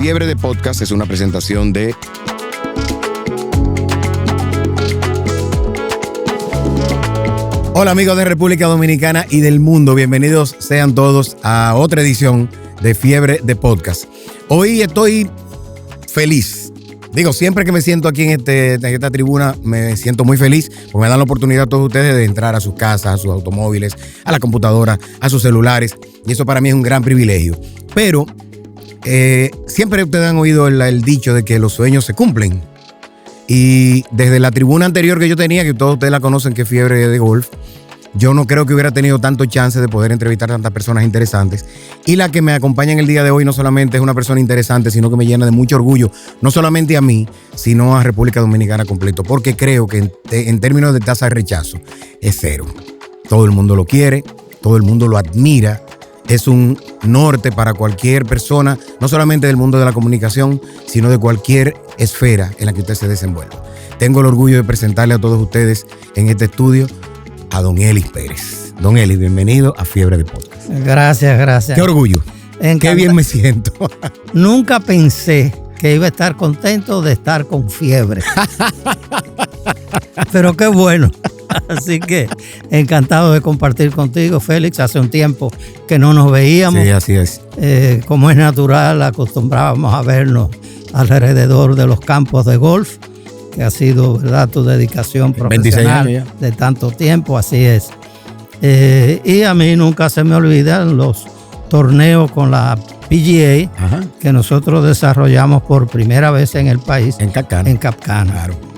Fiebre de Podcast es una presentación de Hola amigos de República Dominicana y del mundo, bienvenidos sean todos a otra edición de Fiebre de Podcast. Hoy estoy feliz. Digo, siempre que me siento aquí en esta tribuna me siento muy feliz porque me dan la oportunidad a todos ustedes de entrar a sus casas, a sus automóviles, a la computadora, a sus celulares, y eso para mí es un gran privilegio. Pero siempre ustedes han oído el dicho de que los sueños se cumplen. Y desde la tribuna anterior que yo tenía, que todos ustedes la conocen, que es Fiebre de Golf, yo no creo que hubiera tenido tanto chance de poder entrevistar a tantas personas interesantes. Y la que me acompaña en el día de hoy no solamente es una persona interesante, sino que me llena de mucho orgullo, no solamente a mí, sino a República Dominicana completo, porque creo que en términos de tasa de rechazo es cero. Todo el mundo lo quiere, todo el mundo lo admira. Es un norte para cualquier persona, no solamente del mundo de la comunicación, sino de cualquier esfera en la que usted se desenvuelva. Tengo el orgullo de presentarle a todos ustedes en este estudio a don Elis Pérez. Don Elis, bienvenido a Fiebre de Podcast. Gracias. Qué orgullo. Qué bien me siento. Nunca pensé que iba a estar contento de estar con fiebre. Pero qué bueno. Así que encantado de compartir contigo, Félix. Hace un tiempo que no nos veíamos. Sí, así es. Como es natural, acostumbrábamos a vernos alrededor de los campos de golf, que ha sido, ¿verdad?, tu dedicación profesional 26 años de tanto tiempo. Así es. Y a mí nunca se me olvidan los torneos con la PGA. Ajá. Que nosotros desarrollamos por primera vez en el país. En Capcana. Claro.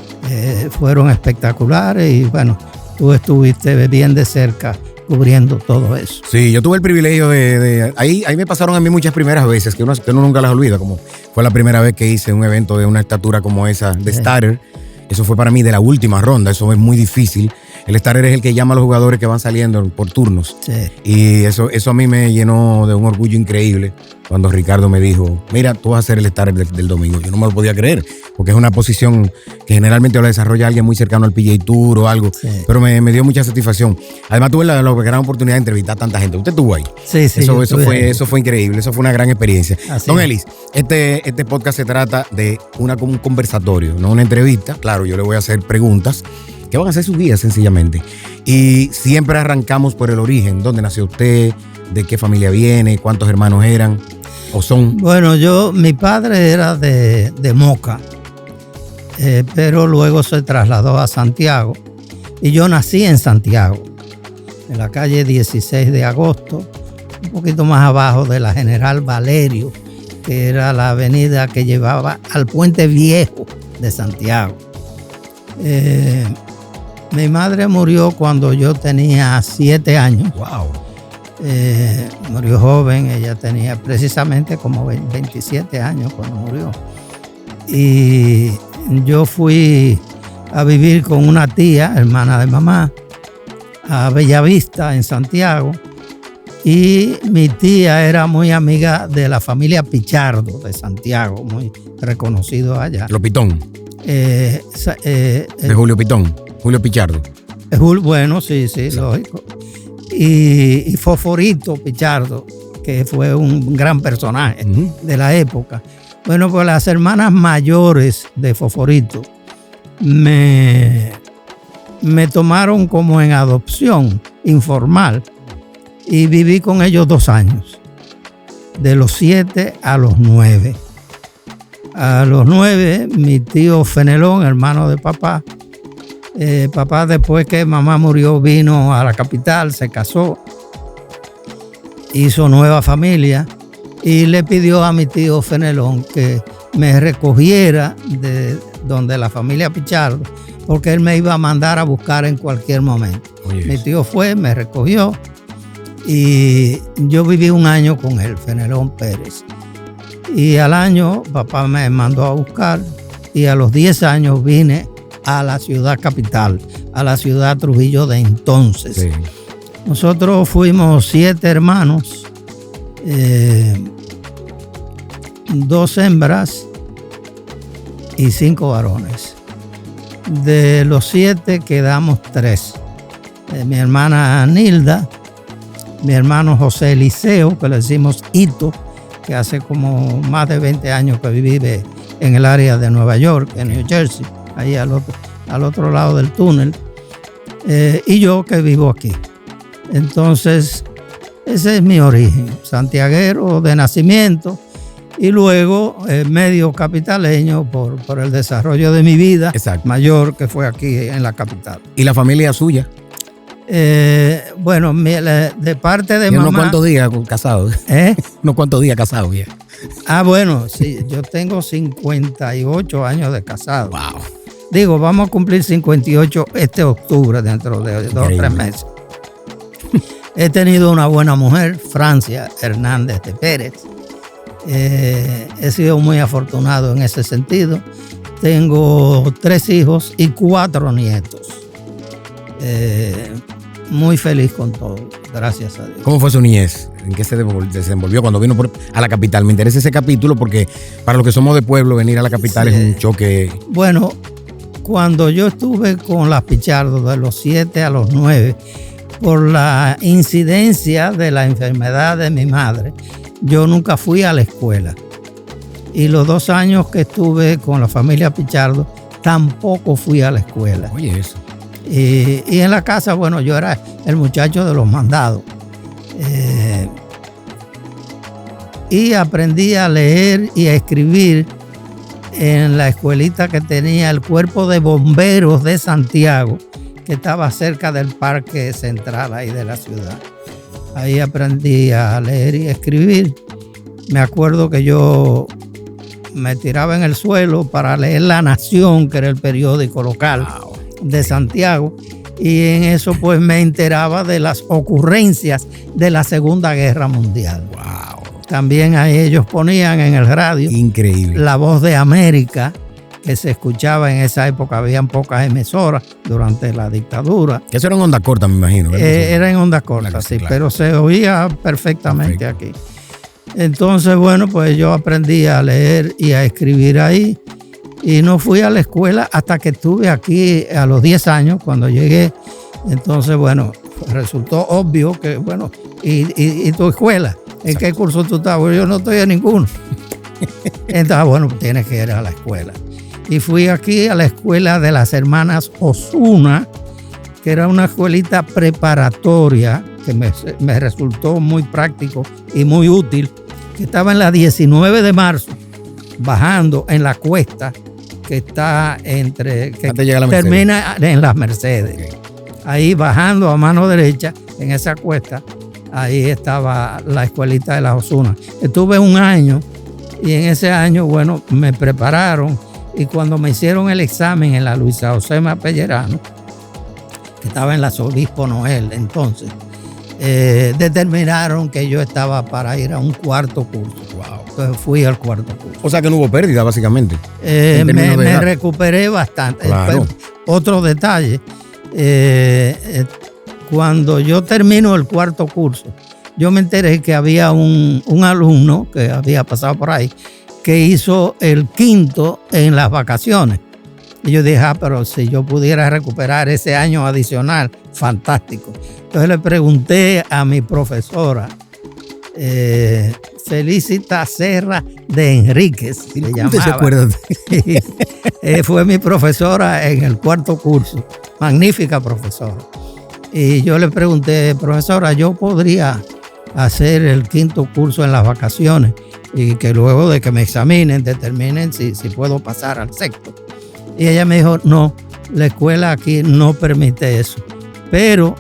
Fueron espectaculares y bueno, tú estuviste bien de cerca cubriendo todo eso. Sí, yo tuve el privilegio de ahí me pasaron a mí muchas primeras veces que uno nunca las olvida, como fue la primera vez que hice un evento de una estatura como esa de starter. Eso fue para mí de la última ronda, eso es muy difícil. El starter es el que llama a los jugadores que van saliendo por turnos. Sí. Y eso a mí me llenó de un orgullo increíble cuando Ricardo me dijo, mira, tú vas a ser el starter del domingo. Yo no me lo podía creer, porque es una posición que generalmente la desarrolla alguien muy cercano al PGA Tour o algo, sí. Pero me dio mucha satisfacción. Además tuve la gran oportunidad de entrevistar a tanta gente. ¿Usted estuvo ahí? Sí. Eso fue increíble, eso fue una gran experiencia. Así Don Elis, este podcast se trata de un conversatorio, no una entrevista. Claro, yo le voy a hacer preguntas que van a ser sus guías sencillamente. Y siempre arrancamos por el origen. ¿Dónde nació usted? ¿De qué familia viene? ¿Cuántos hermanos eran o son? Bueno, mi padre era de Moca, pero luego se trasladó a Santiago. Y yo nací en Santiago, en la calle 16 de agosto, un poquito más abajo de la General Valerio, que era la avenida que llevaba al Puente Viejo de Santiago. Mi madre murió cuando yo tenía 7 años. ¡Wow! Murió joven, ella tenía precisamente como 27 años cuando murió. Y yo fui a vivir con una tía, hermana de mamá, a Bellavista, en Santiago. Y mi tía era muy amiga de la familia Pichardo de Santiago, muy reconocido allá. Lo Pitón. De Julio Pitón. Julio Pichardo. Bueno, sí, lógico. Y Foforito Pichardo, que fue un gran personaje de la época. Bueno, pues las hermanas mayores de Foforito me tomaron como en adopción informal y viví con ellos 2 años, de los 7 a los 9. A los 9, mi tío Fenelón, hermano de papá, papá después que mamá murió vino a la capital, se casó, hizo nueva familia y le pidió a mi tío Fenelón que me recogiera de donde la familia Pichardo, porque él me iba a mandar a buscar en cualquier momento. Oye, mi tío fue, me recogió y yo viví 1 año con él, Fenelón Pérez. Y al año papá me mandó a buscar y a los 10 años vine a la ciudad capital, a la ciudad Trujillo de entonces. Sí. Nosotros fuimos 7 hermanos, 2 hembras y 5 varones. De los 7 quedamos 3. Mi hermana Nilda, mi hermano José Eliseo, que le decimos Hito, que hace como más de 20 años que vive en el área de Nueva York, en New Jersey, ahí al otro lado del túnel, y yo que vivo aquí. Entonces, ese es mi origen, santiaguero de nacimiento, y luego medio capitaleño por el desarrollo de mi vida. Exacto. Mayor, que fue aquí en la capital. ¿Y la familia suya? Bueno, de parte de mamá. ¿Unos cuantos días casados? ¿Unos cuantos días casados ya? Bueno, sí, yo tengo 58 años de casado. Wow. Digo, vamos a cumplir 58 este octubre, dentro de 2 o 3 meses. He tenido una buena mujer, Francia Hernández de Pérez. He sido muy afortunado en ese sentido. Tengo 3 hijos y 4 nietos. Muy feliz con todo, gracias a Dios. ¿Cómo fue su niñez? ¿En qué se desenvolvió cuando vino a la capital? Me interesa ese capítulo porque para los que somos de pueblo, venir a la capital es un choque. Bueno, cuando yo estuve con las Pichardo de los 7 a los 9, por la incidencia de la enfermedad de mi madre, yo nunca fui a la escuela. Y los 2 años que estuve con la familia Pichardo, tampoco fui a la escuela. Oye, eso. Y en la casa, bueno, yo era el muchacho de los mandados. Y aprendí a leer y a escribir en la escuelita que tenía el Cuerpo de Bomberos de Santiago, que estaba cerca del Parque Central ahí de la ciudad. Ahí aprendí a leer y a escribir. Me acuerdo que yo me tiraba en el suelo para leer La Nación, que era el periódico local de Santiago, y en eso pues me enteraba de las ocurrencias de la Segunda Guerra Mundial. Wow. También ahí ellos ponían en el radio increíble La Voz de América, que se escuchaba en esa época. Habían pocas emisoras durante la dictadura. Que eso era en onda corta, me imagino. Era en onda corta, sí, claro. Pero se oía perfectamente aquí. Entonces, bueno, pues yo aprendí a leer y a escribir ahí. Y no fui a la escuela hasta que estuve aquí a los 10 años, cuando llegué. Entonces, bueno, resultó obvio que, bueno, ¿y tu escuela? ¿En qué curso tú estás? Bueno, yo no estoy en ninguno. Entonces, bueno, tienes que ir a la escuela. Y fui aquí a la escuela de las hermanas Osuna, que era una escuelita preparatoria que me resultó muy práctico y muy útil, que estaba en la 19 de marzo, bajando en la cuesta que está entre, que termina en las Mercedes. Okay. Ahí bajando a mano derecha, en esa cuesta, ahí estaba la escuelita de las Osuna. Estuve 1 año y en ese año, bueno, me prepararon, y cuando me hicieron el examen en la Luisa Josema Pellerano, que estaba en la Obispo Noel entonces, determinaron que yo estaba para ir a un 4º curso. Wow. Entonces fui al 4º curso. O sea que no hubo pérdida, básicamente. Me recuperé bastante. Claro. Otro detalle, cuando yo termino el 4º curso, yo me enteré que había un alumno que había pasado por ahí, que hizo el 5º en las vacaciones. Y yo dije, pero si yo pudiera recuperar ese año adicional, fantástico. Entonces le pregunté a mi profesora, Felicita Serra de Enríquez, se llamaba. ¿Se acuerdan? Fue mi profesora en el 4º curso, magnífica profesora. Y yo le pregunté, profesora, ¿yo podría hacer el 5º curso en las vacaciones y que luego de que me examinen determinen si puedo pasar al 6º? Y ella me dijo, no, la escuela aquí no permite eso. Pero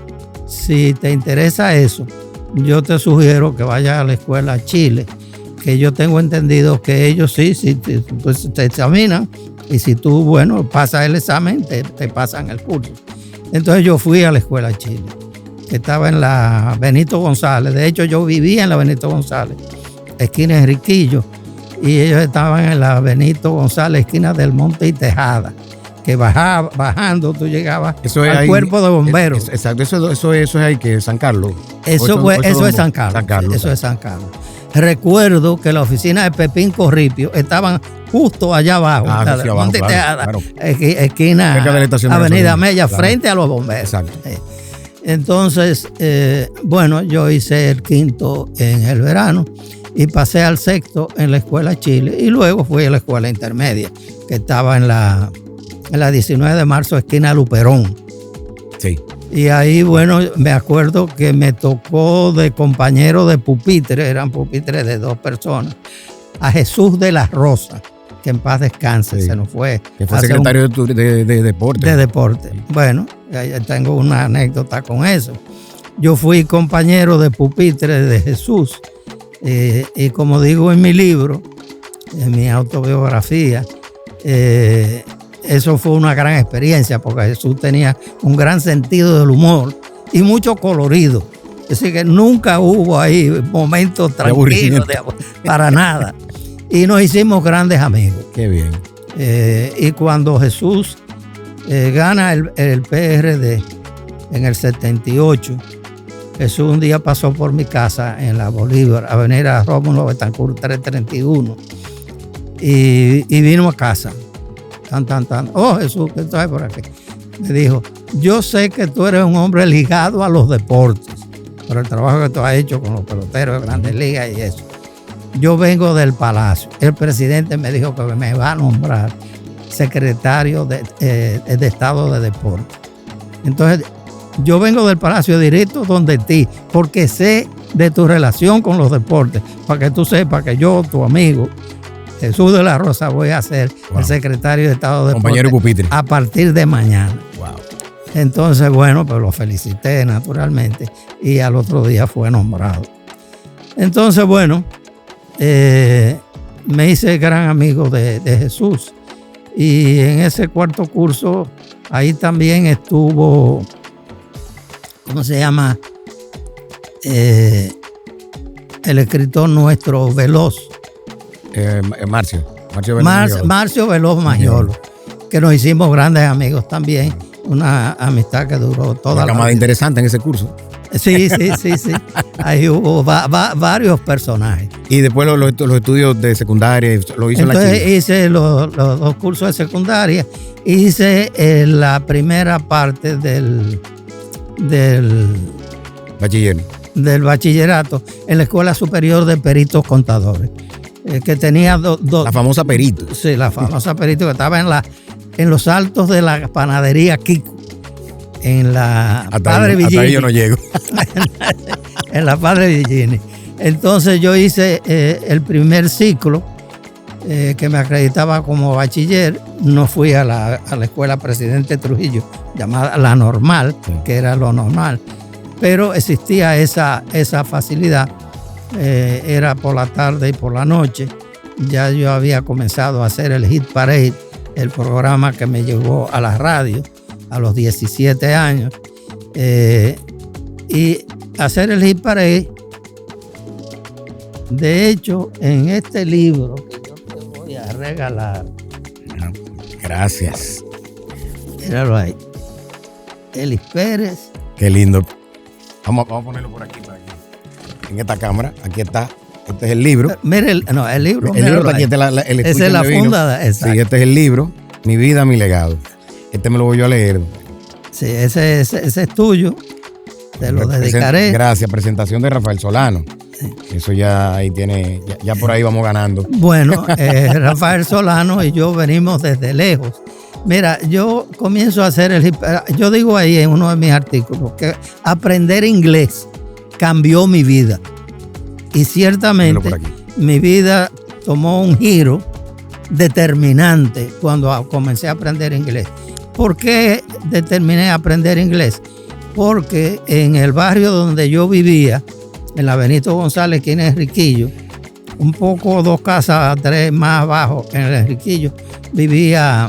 si te interesa eso, yo te sugiero que vayas a la escuela Chile, que yo tengo entendido que ellos sí, pues te examinan, y si tú, bueno, pasas el examen, te pasan el curso. Entonces yo fui a la escuela Chile, que estaba en la Benito González. De hecho, yo vivía en la Benito González, esquina Enriquillo, y ellos estaban en la Benito González, esquina del Monte y Tejada, que bajando tú llegabas al ahí, Cuerpo de Bomberos. Exacto, eso es ahí que San Carlos. Eso es San Carlos. Eso es San Carlos. Recuerdo que la oficina de Pepín Corripio estaban justo allá abajo, Monte y Tejada, claro. Esquina Avenida Mella, claro, frente a los bomberos. Exacto. Entonces, bueno, yo hice el 5º en el verano. y pasé al sexto en la Escuela Chile y luego fui a la escuela intermedia, que estaba en la 19 de marzo, esquina Luperón. Sí. Y ahí, bueno, me acuerdo que me tocó de compañero de pupitre, eran pupitres de 2 personas, a Jesús de la Rosa, que en paz descanse, sí. Se nos fue. Que fue secretario de deporte. De deporte. Sí. Bueno, tengo una anécdota con eso. Yo fui compañero de pupitre de Jesús y como digo en mi libro, en mi autobiografía, eso fue una gran experiencia porque Jesús tenía un gran sentido del humor y mucho colorido. Así que nunca hubo ahí momentos tranquilos para nada. Y nos hicimos grandes amigos. Qué bien. Y cuando Jesús gana el PRD en el 78, Jesús un día pasó por mi casa en la Bolívar, Avenida Rómulo Betancourt 331, y vino a casa. Oh, Jesús, ¿qué traes por aquí? Me dijo, yo sé que tú eres un hombre ligado a los deportes, por el trabajo que tú has hecho con los peloteros de Grandes Ligas y eso. Yo vengo del Palacio. El presidente me dijo que me va a nombrar secretario de Estado de Deportes. Entonces, yo vengo del Palacio directo donde ti, porque sé de tu relación con los deportes, para que tú sepas que yo, tu amigo, Jesús de la Rosa, voy a ser el secretario de Estado de Compañero Deportes pupitre. a partir de mañana. Wow. Entonces, bueno, pues lo felicité naturalmente y al otro día fue nombrado. Entonces, bueno, me hice gran amigo de Jesús y en ese cuarto curso ahí también estuvo, ¿cómo se llama? El escritor nuestro Veloz. Marcio Veloz Magiolo, que nos hicimos grandes amigos también, una amistad que duró toda la vida. Camada interesante en ese curso. Sí. Ahí hubo varios personajes. Y después los estudios de secundaria lo hizo. Entonces, en la Chile. hice los 2 cursos de secundaria, hice la primera parte del bachillerato en la Escuela Superior de Peritos Contadores, que tenía la famosa Perito. Sí, la famosa Perito, que estaba en los altos de la panadería Kiko, en la Padre Villini. Hasta ahí yo no llego. En la Padre Villini. Entonces yo hice el primer ciclo que me acreditaba como bachiller. No fui a la escuela Presidente Trujillo, llamada La Normal, sí, que era lo normal, pero existía esa facilidad. Era por la tarde y por la noche. Ya yo había comenzado a hacer el Hit Parade, el programa que me llevó a la radio a los 17 años. Y hacer el Hit Parade, de hecho, en este libro que yo te voy a regalar. Gracias. Míralo ahí. Elis Pérez. Qué lindo. Vamos a ponerlo por aquí. En esta cámara, aquí está. Este es el libro. Mire, el libro. El libro está aquí. Esa es la funda. Sí, este es el libro. Mi vida, mi legado. Este me lo voy a leer. Sí, ese es tuyo. Te lo dedicaré. Gracias. Presentación de Rafael Solano. Sí. Eso ya ahí tiene. Ya por ahí vamos ganando. Bueno, Rafael Solano y yo venimos desde lejos. Mira, yo comienzo a hacer yo digo ahí en uno de mis artículos que aprender inglés cambió mi vida. Y ciertamente mi vida tomó un giro determinante cuando comencé a aprender inglés. ¿Por qué determiné aprender inglés? Porque en el barrio donde yo vivía, en la Benito González, esquina de Enriquillo, un poco 2 casas, 3 más abajo, en el Enriquillo, vivía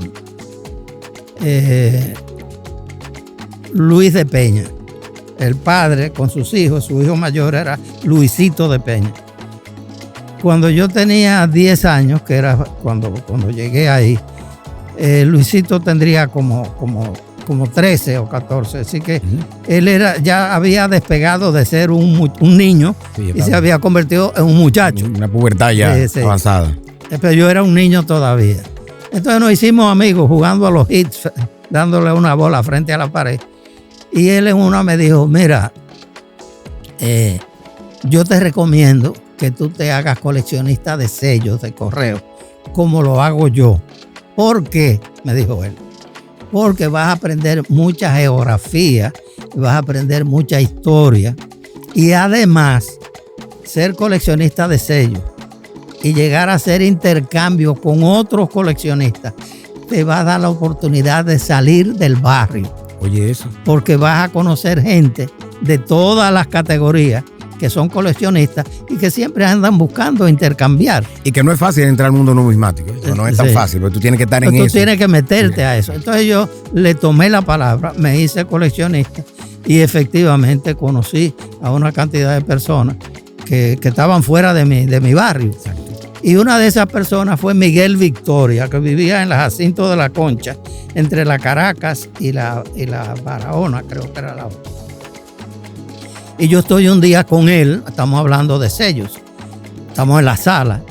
Luis de Peña. El padre con sus hijos, su hijo mayor era Luisito de Peña. Cuando yo tenía 10 años, que era cuando llegué ahí, Luisito tendría como 13 o 14, así que él ya había despegado de ser un niño, sí, y se había convertido en un muchacho. Una pubertad ya avanzada. Pero yo era un niño todavía. Entonces nos hicimos amigos jugando a los hits, dándole una bola frente a la pared. Y él en uno me dijo, mira, yo te recomiendo que tú te hagas coleccionista de sellos de correo, como lo hago yo. ¿Por qué? Me dijo él. Porque vas a aprender mucha geografía, vas a aprender mucha historia y además ser coleccionista de sellos y llegar a hacer intercambio con otros coleccionistas te va a dar la oportunidad de salir del barrio. Oye, eso. Porque vas a conocer gente de todas las categorías que son coleccionistas y que siempre andan buscando intercambiar. Y que no es fácil entrar al mundo numismático. No es tan fácil, porque tú tienes que estar en eso. Tú tienes que meterte a eso. Entonces yo le tomé la palabra, me hice coleccionista y efectivamente conocí a una cantidad de personas que estaban fuera de mi barrio. Exacto. Y una de esas personas fue Miguel Victoria, que vivía en la Jacinto de la Concha, entre la Caracas y la Barahona, creo que era la otra. Y yo estoy un día con él, estamos hablando de sellos, estamos en la sala,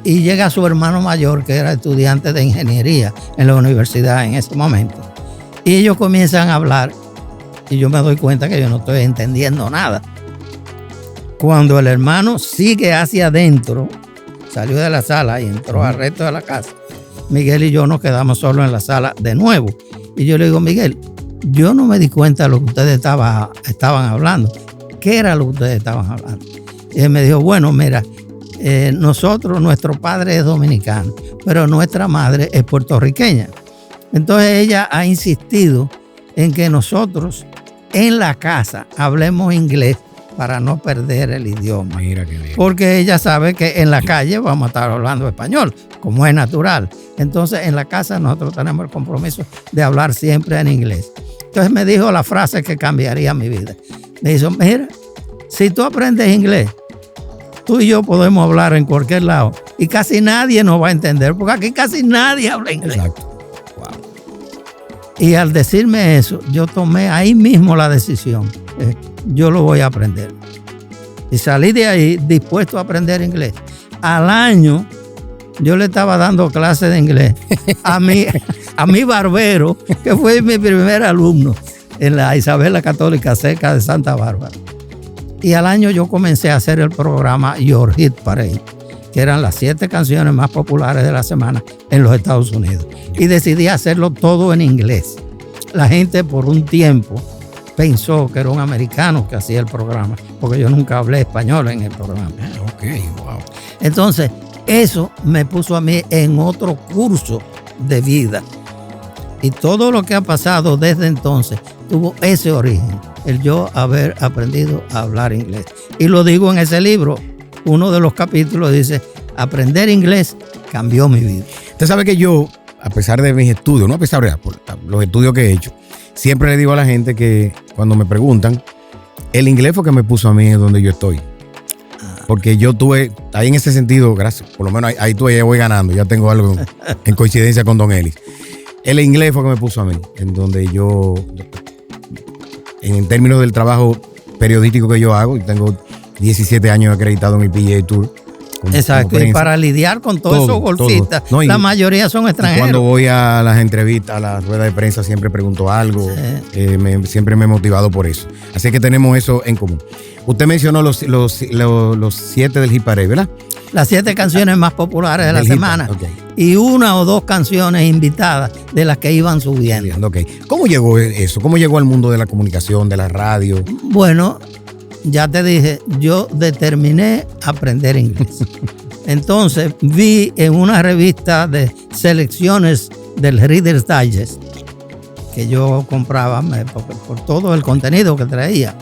y llega su hermano mayor, que era estudiante de ingeniería en la universidad en ese momento. Y ellos comienzan a hablar, y yo me doy cuenta que yo no estoy entendiendo nada. Cuando el hermano sigue hacia adentro, salió de la sala y entró al resto de la casa, Miguel y yo nos quedamos solos en la sala de nuevo. Y yo le digo, Miguel, yo no me di cuenta de lo que ustedes estaban hablando. ¿Qué era lo que ustedes estaban hablando? Y él me dijo, bueno, mira, nuestro padre es dominicano, pero nuestra madre es puertorriqueña. Entonces ella ha insistido en que nosotros en la casa hablemos inglés para no perder el idioma. Mira qué bien. Porque ella sabe que en la calle vamos a estar hablando español, como es natural. Entonces en la casa nosotros tenemos el compromiso de hablar siempre en inglés. Entonces me dijo la frase que cambiaría mi vida. Me dijo, mira, si tú aprendes inglés, tú y yo podemos hablar en cualquier lado y casi nadie nos va a entender, porque aquí casi nadie habla inglés. Exacto. Wow. Y al decirme eso, yo tomé ahí mismo la decisión. Yo lo voy a aprender. Y salí de ahí dispuesto a aprender inglés. Al año, yo le estaba dando clases de inglés a mi barbero, que fue mi primer alumno en la Isabela Católica cerca de Santa Bárbara. Y al año yo comencé a hacer el programa Your Hit Parade, que eran las 7 canciones más populares de la semana en los Estados Unidos. Y decidí hacerlo todo en inglés. La gente por un tiempo pensó que era un americano que hacía el programa, porque yo nunca hablé español en el programa. Ok, wow. Entonces, eso me puso a mí en otro curso de vida. Y todo lo que ha pasado desde entonces tuvo ese origen, el yo haber aprendido a hablar inglés. Y lo digo en ese libro, uno de los capítulos dice, aprender inglés cambió mi vida. Usted sabe que yo, a pesar de mis estudios, no a pesar de los estudios que he hecho, siempre le digo a la gente que cuando me preguntan, el inglés fue que me puso a mí donde yo estoy. Porque yo tuve, ahí en ese sentido, gracias, por lo menos ahí ya voy ganando, ya tengo algo en coincidencia con Don Ellis. El inglés fue que me puso a mí, en donde yo, en términos del trabajo periodístico que yo hago, y tengo 17 años acreditado en mi PGA Tour. Exacto, y para lidiar con todos esos golfistas, no, la mayoría son extranjeros. Cuando voy a las entrevistas, a las ruedas de prensa, siempre pregunto algo, sí. Siempre me he motivado por eso. Así que tenemos eso en común. Usted mencionó los 7 del Hit Parade, ¿verdad? Las 7 canciones más populares de la semana. Okay. Y 1 o 2 canciones invitadas de las que iban subiendo. Okay. ¿Cómo llegó eso? ¿Cómo llegó al mundo de la comunicación, de la radio? Bueno, ya te dije, yo determiné aprender inglés. Entonces vi en una revista de selecciones del Reader's Digest, que yo compraba por todo el contenido que traía,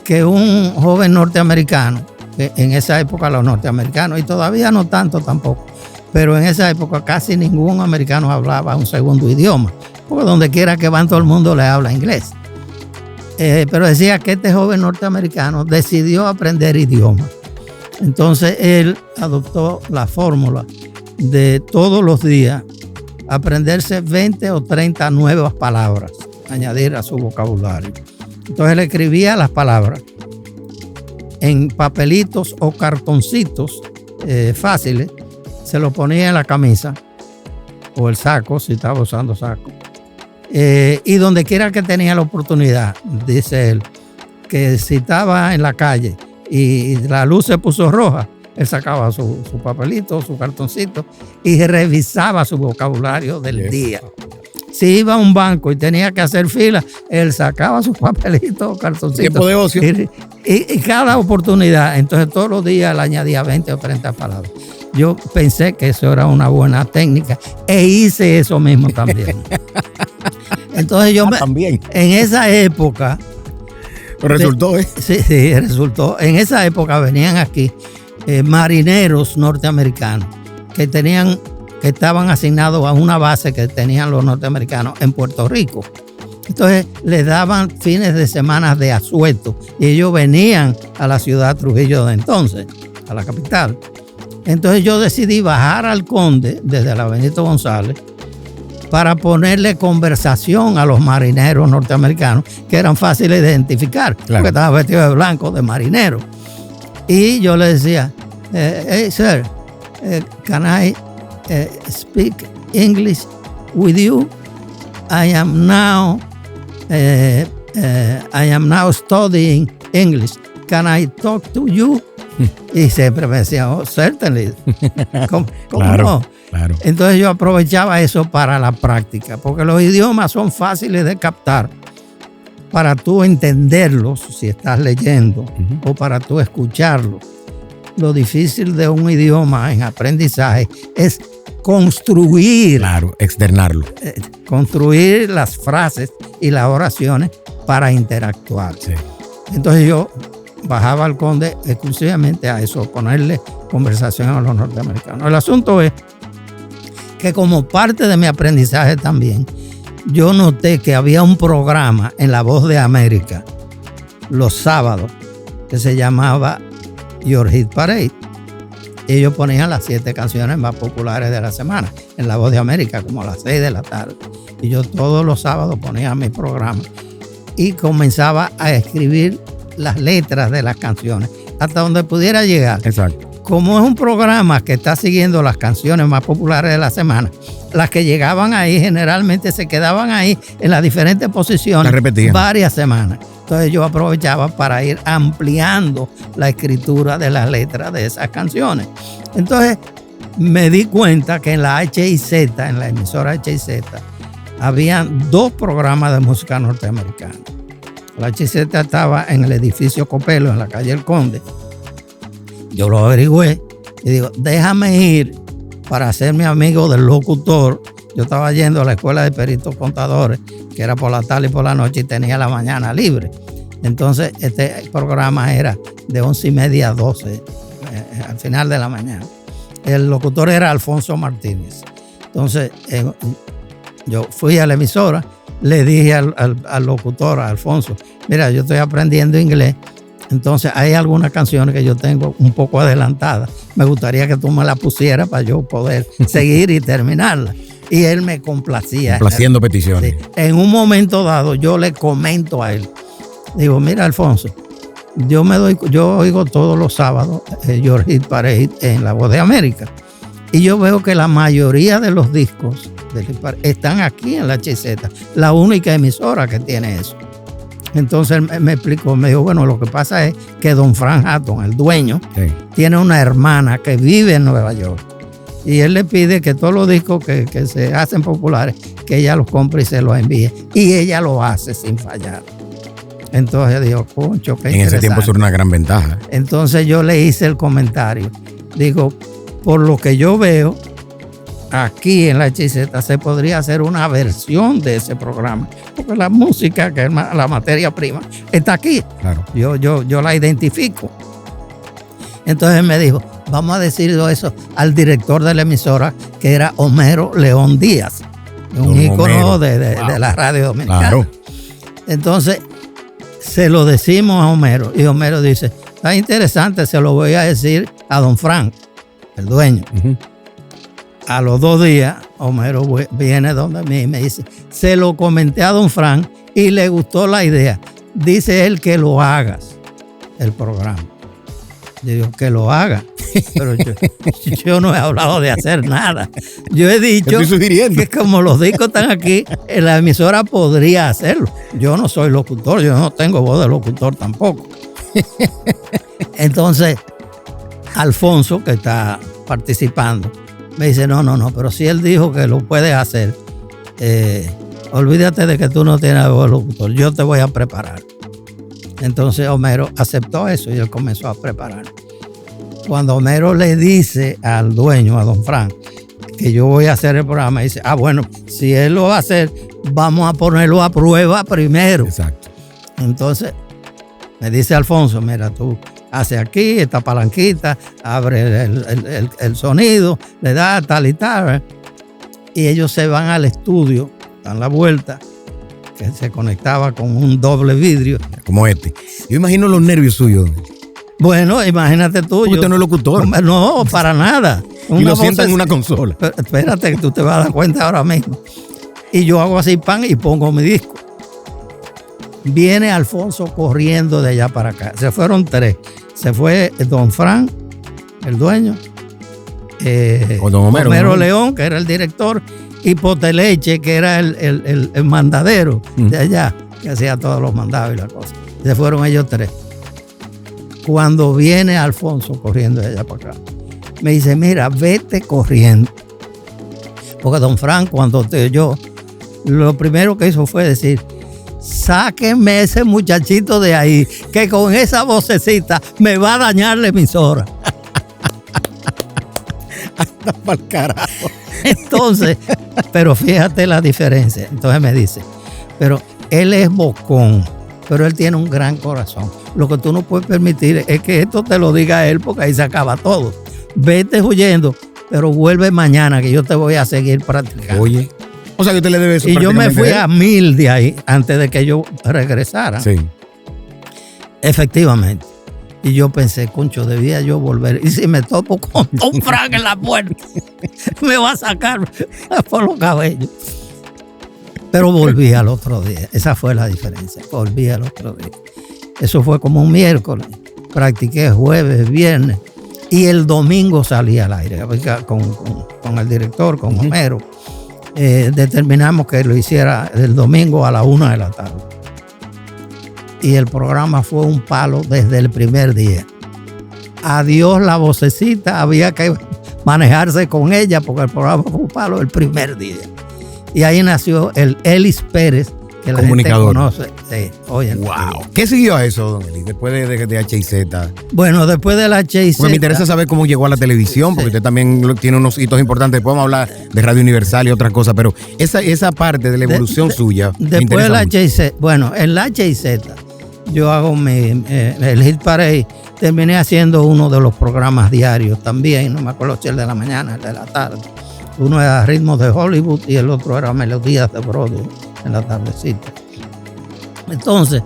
que un joven norteamericano, que en esa época los norteamericanos, y todavía no tanto tampoco, pero en esa época casi ningún americano hablaba un segundo idioma, porque donde quiera que van todo el mundo le habla inglés. Pero decía que este joven norteamericano decidió aprender idiomas. Entonces él adoptó la fórmula de todos los días aprenderse 20 o 30 nuevas palabras, añadir a su vocabulario. Entonces él escribía las palabras en papelitos o cartoncitos fáciles, se lo ponía en la camisa o el saco, si estaba usando saco. Y donde quiera que tenía la oportunidad, dice él, que si estaba en la calle y la luz se puso roja, él sacaba su papelito, su cartoncito y revisaba su vocabulario del día. Si iba a un banco y tenía que hacer fila, él sacaba sus papelitos, cartoncitos. Tiempo de ocio. Y cada oportunidad, entonces todos los días le añadía 20 o 30 palabras. Yo pensé que eso era una buena técnica e hice eso mismo también. Entonces yo también. En esa época... Resultó, ¿eh? Sí, resultó. En esa época venían aquí marineros norteamericanos que estaban asignados a una base que tenían los norteamericanos en Puerto Rico. Entonces les daban fines de semana de asueto y ellos venían a la ciudad Trujillo de entonces, a la capital. Entonces yo decidí bajar al Conde desde la Benito González para ponerle conversación a los marineros norteamericanos que eran fáciles de identificar, porque estaban vestidos de blanco, de marinero. Y yo le decía, hey sir, can I speak English with you? I am now studying English. Can I talk to you? Y siempre me decía, oh, certainly. ¿Cómo claro, no? Claro. Entonces yo aprovechaba eso para la práctica, porque los idiomas son fáciles de captar para tú entenderlos si estás leyendo o para tú escucharlos. Lo difícil de un idioma en aprendizaje es construir. Claro, externarlo. Construir las frases y las oraciones para interactuar. Sí. Entonces yo bajaba al Conde exclusivamente a eso, ponerle conversación a los norteamericanos. El asunto es que como parte de mi aprendizaje también, yo noté que había un programa en La Voz de América los sábados que se llamaba Your Hit Parade. Ellos ponían las 7 canciones más populares de la semana en La Voz de América, como a las 6 de la tarde. Y yo todos los sábados ponía mi programa y comenzaba a escribir las letras de las canciones hasta donde pudiera llegar. Exacto. Como es un programa que está siguiendo las canciones más populares de la semana, las que llegaban ahí generalmente se quedaban ahí en las diferentes posiciones varias semanas. Entonces yo aprovechaba para ir ampliando la escritura de las letras de esas canciones. Entonces me di cuenta que en la HIZ, en la emisora HIZ, habían 2 programas de música norteamericana. La HIZ estaba en el edificio Copelo, en la calle El Conde. Yo lo averigüé y digo, déjame ir para hacerme amigo del locutor. Yo estaba yendo a la escuela de peritos contadores, que era por la tarde y por la noche, y tenía la mañana libre. Entonces, este programa era de 11:30 a 12, al final de la mañana. El locutor era Alfonso Martínez. Entonces, yo fui a la emisora, le dije al locutor, a Alfonso, mira, yo estoy aprendiendo inglés, entonces hay algunas canciones que yo tengo un poco adelantadas. Me gustaría que tú me las pusieras para yo poder seguir y terminarlas. Y él me complacía. Complaciendo peticiones. Sí. En un momento dado yo le comento a él. Digo, mira Alfonso, yo oigo todos los sábados Your Hit Parade en La Voz de América. Y yo veo que la mayoría de los discos del Hit Parade están aquí en la HZ. La única emisora que tiene eso. Entonces él me explicó, me dijo, bueno, lo que pasa es que Don Frank Hatton, el dueño, tiene una hermana que vive en Nueva York. Y él le pide que todos los discos que se hacen populares, que ella los compre y se los envíe. Y ella lo hace sin fallar. Entonces digo, concho, qué interesante. En ese tiempo eso era una gran ventaja. Entonces yo le hice el comentario. Digo, por lo que yo veo, aquí en la HZ se podría hacer una versión de ese programa. Porque la música, que es la materia prima, está aquí. Claro. Yo la identifico. Entonces me dijo, vamos a decir eso al director de la emisora, que era Homero León Díaz, un ícono de la radio dominicana. Claro. Entonces se lo decimos a Homero y Homero dice, está interesante, se lo voy a decir a Don Frank, el dueño. Uh-huh. A los 2 días, Homero viene donde mí y me dice, se lo comenté a Don Frank y le gustó la idea. Dice él que lo hagas, el programa. Yo digo, que lo haga. Pero yo no he hablado de hacer nada. Yo he dicho que como los discos están aquí, la emisora podría hacerlo. Yo no soy locutor, yo no tengo voz de locutor tampoco. Entonces, Alfonso, que está participando, me dice, no, pero si él dijo que lo puedes hacer, olvídate de que tú no tienes locutor, yo te voy a preparar. Entonces Homero aceptó eso y él comenzó a preparar. Cuando Homero le dice al dueño, a don Frank, que yo voy a hacer el programa, dice, bueno, si él lo va a hacer, vamos a ponerlo a prueba primero. Exacto. Entonces me dice Alfonso, mira, tú haces aquí esta palanquita, abre el sonido, le da tal y tal. Y ellos se van al estudio, dan la vuelta, que se conectaba con un doble vidrio. Como este. Yo imagino los nervios suyos. Bueno, imagínate tú. Usted no es locutor. No, para nada. Y lo sienta en una consola. Espérate, que tú te vas a dar cuenta ahora mismo. Y yo hago así, pan, y pongo mi disco. Viene Alfonso corriendo de allá para acá. Se fueron 3. Se fue don Frank, el dueño. Don Homero León, que era el director. Y Poteleche, que era el mandadero de allá, que hacía todos los mandados y las cosas. Se fueron ellos 3. Cuando viene Alfonso corriendo de allá para acá, me dice, mira, vete corriendo. Porque don Frank, cuando te oyó, lo primero que hizo fue decir, sáquenme ese muchachito de ahí, que con esa vocecita me va a dañar la emisora. Anda pa'l carajo. Entonces, pero fíjate la diferencia. Entonces me dice, pero él es bocón, pero él tiene un gran corazón. Lo que tú no puedes permitir es que esto te lo diga él, porque ahí se acaba todo. Vete huyendo, pero vuelve mañana, que yo te voy a seguir practicando. Oye, o sea que usted le debe eso. Y yo me fui a 1000 de ahí antes de que yo regresara. Sí. Efectivamente. Y yo pensé, concho, debía yo volver. Y si me topo con don Frank en la puerta, me va a sacar por los cabellos. Pero volví al otro día. Esa fue la diferencia. Volví al otro día. Eso fue como un miércoles. Practiqué jueves, viernes. Y el domingo salí al aire con el director, con Homero. Determinamos que lo hiciera el domingo a la 1 de la tarde. Y el programa fue un palo desde el primer día. Adiós la vocecita, había que manejarse con ella porque el programa fue un palo el primer día. Y ahí nació el Elis Pérez, que la gente conoce. Sí, oye, wow. ¿Qué siguió a eso, don Elis, después de HIZ? Bueno, después de la HIZ... Pues me interesa saber cómo llegó a la televisión, porque usted también tiene unos hitos importantes. Podemos hablar de Radio Universal y otras cosas, pero esa parte de la evolución suya después de la HIZ, bueno, en la HIZ yo hago el Hit Parade. Terminé haciendo uno de los programas diarios también, no me acuerdo si el de la mañana, el de la tarde. Uno era Ritmos de Hollywood y el otro era Melodías de Broadway en la tardecita. Entonces,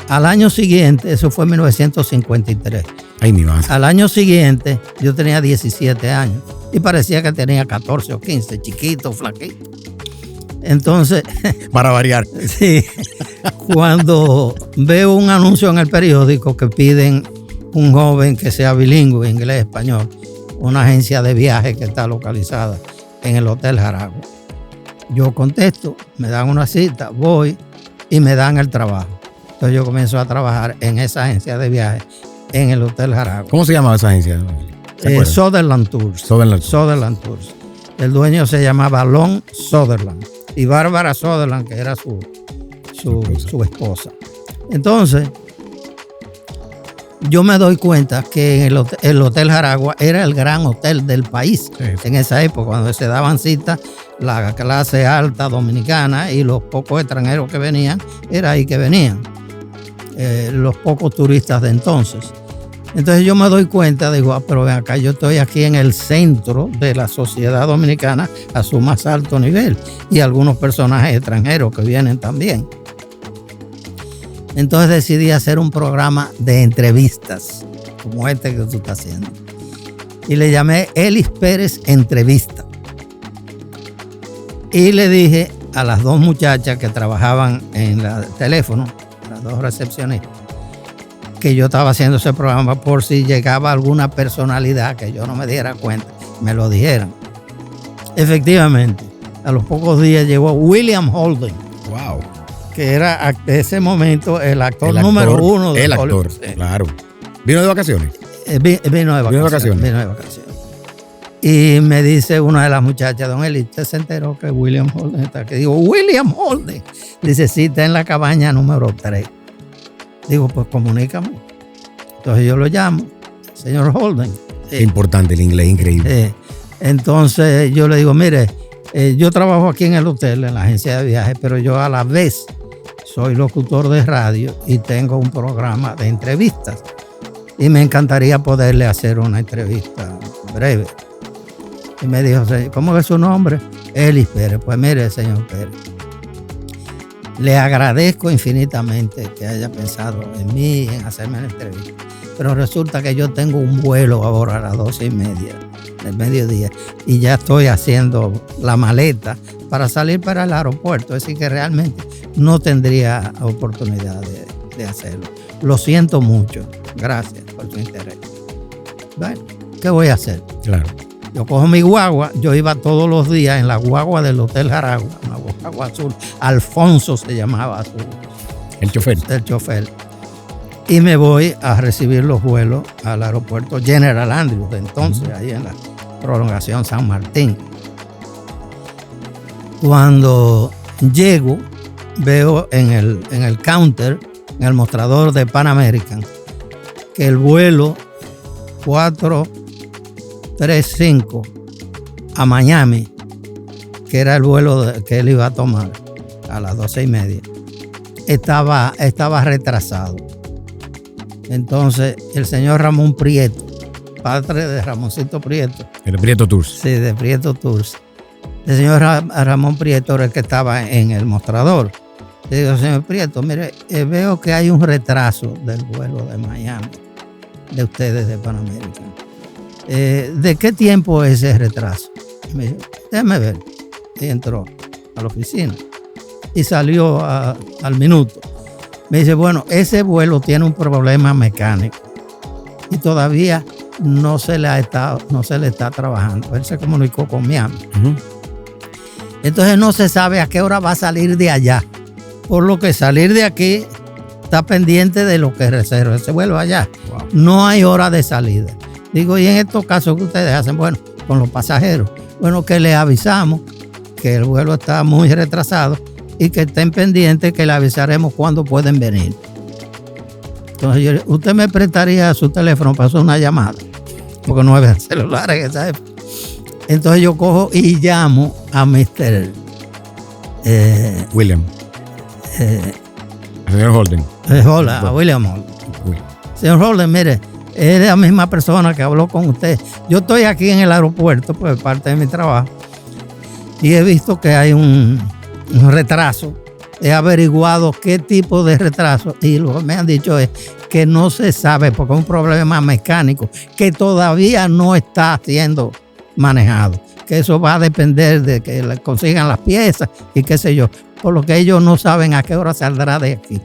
al año siguiente, eso fue en 1953. Ay, mi madre. Al año siguiente, yo tenía 17 años y parecía que tenía 14 o 15, chiquito, flaquito. Entonces, para variar. Sí, cuando veo un anuncio en el periódico que piden un joven que sea bilingüe, inglés-español, una agencia de viaje que está localizada en el Hotel Jaragua. Yo contesto, me dan una cita, voy y me dan el trabajo. Entonces yo comienzo a trabajar en esa agencia de viaje en el Hotel Jaragua. ¿Cómo se llamaba esa agencia? Sutherland Tours. Sutherland Tours. El dueño se llamaba Lon Sutherland y Bárbara Sutherland, que era su esposa. Entonces, yo me doy cuenta que el Hotel Jaragua era el gran hotel del país. Sí. En esa época, cuando se daban citas, la clase alta dominicana y los pocos extranjeros que venían, era ahí que venían. Los pocos turistas de entonces. Entonces yo me doy cuenta, digo, pero ven acá, yo estoy aquí en el centro de la sociedad dominicana a su más alto nivel y algunos personajes extranjeros que vienen también. Entonces decidí hacer un programa de entrevistas, como este que tú estás haciendo. Y le llamé Elis Pérez Entrevista. Y le dije a las 2 muchachas que trabajaban en el teléfono, las 2 recepcionistas, que yo estaba haciendo ese programa por si llegaba alguna personalidad que yo no me diera cuenta, me lo dijeran. Efectivamente, a los pocos días llegó William Holden. Wow. que era en ese momento el actor número uno de el actor, Hollywood. claro. ¿Vino de vacaciones? Vino de vacaciones. Y me dice una de las muchachas, don Eli, ¿usted se enteró que William Holden está aquí? Digo, ¿William Holden? Dice, sí, está en la cabaña número 3. Digo, pues comunícame. Entonces yo lo llamo, señor Holden. Importante el inglés, increíble. Entonces yo le digo, mire, yo trabajo aquí en el hotel, en la agencia de viajes, pero yo a la vez soy locutor de radio y tengo un programa de entrevistas. Y me encantaría poderle hacer una entrevista breve. Y me dijo, ¿cómo es su nombre? Elis Pérez. Pues mire, señor Pérez, le agradezco infinitamente que haya pensado en mí, en hacerme la entrevista. Pero resulta que yo tengo un vuelo ahora a las 12:30 del mediodía y ya estoy haciendo la maleta para salir para el aeropuerto. Es decir, que realmente no tendría oportunidad de hacerlo. Lo siento mucho. Gracias por su interés. Bueno, ¿qué voy a hacer? Claro. Yo cojo mi guagua, yo iba todos los días en la guagua del Hotel Jaragua, una guagua azul. Alfonso se llamaba azul. El chofer. El chofer. Y me voy a recibir los vuelos al aeropuerto General Andrews, de entonces, ahí en la prolongación San Martín. Cuando llego, veo en el counter, en el mostrador de Pan American, que el vuelo 435 a Miami, que era el vuelo que él iba a tomar a las 12:30, estaba retrasado. Entonces el señor Ramón Prieto, padre de Ramoncito Prieto, el Prieto Tours. Sí, de Prieto Tours. El señor Ramón Prieto era el que estaba en el mostrador. Le digo, señor Prieto, mire, veo que hay un retraso del vuelo de Miami, de ustedes de Pan American. ¿De qué tiempo es ese retraso? Y me dijo, déjeme ver. Y entró a la oficina y salió al minuto. Me dice, bueno, ese vuelo tiene un problema mecánico y todavía no se le está trabajando. Él se comunicó con Miami. Entonces no se sabe a qué hora va a salir de allá. Por lo que salir de aquí está pendiente de lo que reserva ese vuelo allá. Wow. No hay hora de salida. Digo, y en estos casos que ustedes hacen, bueno, con los pasajeros, bueno, que les avisamos que el vuelo está muy retrasado y que estén pendientes, que le avisaremos cuándo pueden venir. Entonces, ¿usted me prestaría su teléfono para hacer una llamada? Porque no había celulares en esa época. Entonces yo cojo y llamo a Mr. William. Señor Holden. A William Holden. Señor Holden, mire, es la misma persona que habló con usted. Yo estoy aquí en el aeropuerto, pues parte de mi trabajo, y he visto que hay un retraso. He averiguado qué tipo de retraso y lo que me han dicho es que no se sabe porque es un problema mecánico que todavía no está siendo manejado. Que eso va a depender de que le consigan las piezas y qué sé yo. Por lo que ellos no saben a qué hora saldrá de aquí.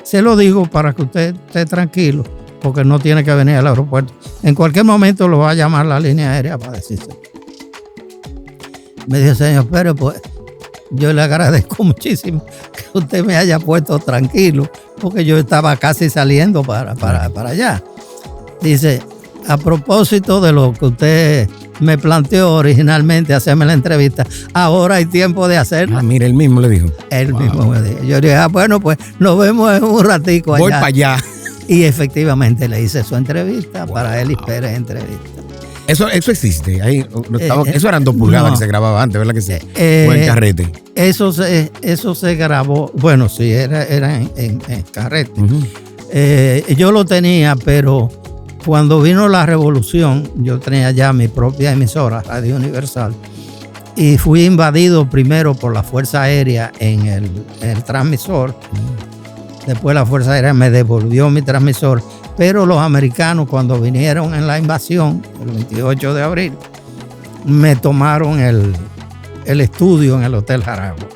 Se lo digo para que usted esté tranquilo, porque no tiene que venir al aeropuerto. En cualquier momento lo va a llamar la línea aérea para decirse. Me dice, señor Pérez, pues yo le agradezco muchísimo que usted me haya puesto tranquilo, porque yo estaba casi saliendo para allá. Dice, a propósito de lo que usted me planteó originalmente, hacerme la entrevista, ahora hay tiempo de hacerla. Mire, él mismo le dijo. Él mismo me dijo. Yo dije, bueno, pues nos vemos en un ratico allá. Voy para allá. Y efectivamente le hice su entrevista para Elis Pérez entrevista. Eso existe. Ahí, eso eran 2 pulgadas que se grababa antes, ¿verdad que sí? O en carrete. Eso se grabó, bueno, sí, era en carrete. Yo lo tenía, pero cuando vino la revolución, yo tenía ya mi propia emisora, Radio Universal, y fui invadido primero por la Fuerza Aérea en el transmisor. Después la Fuerza Aérea me devolvió mi transmisor, pero los americanos cuando vinieron en la invasión, el 28 de abril, me tomaron el estudio en el Hotel Jaragua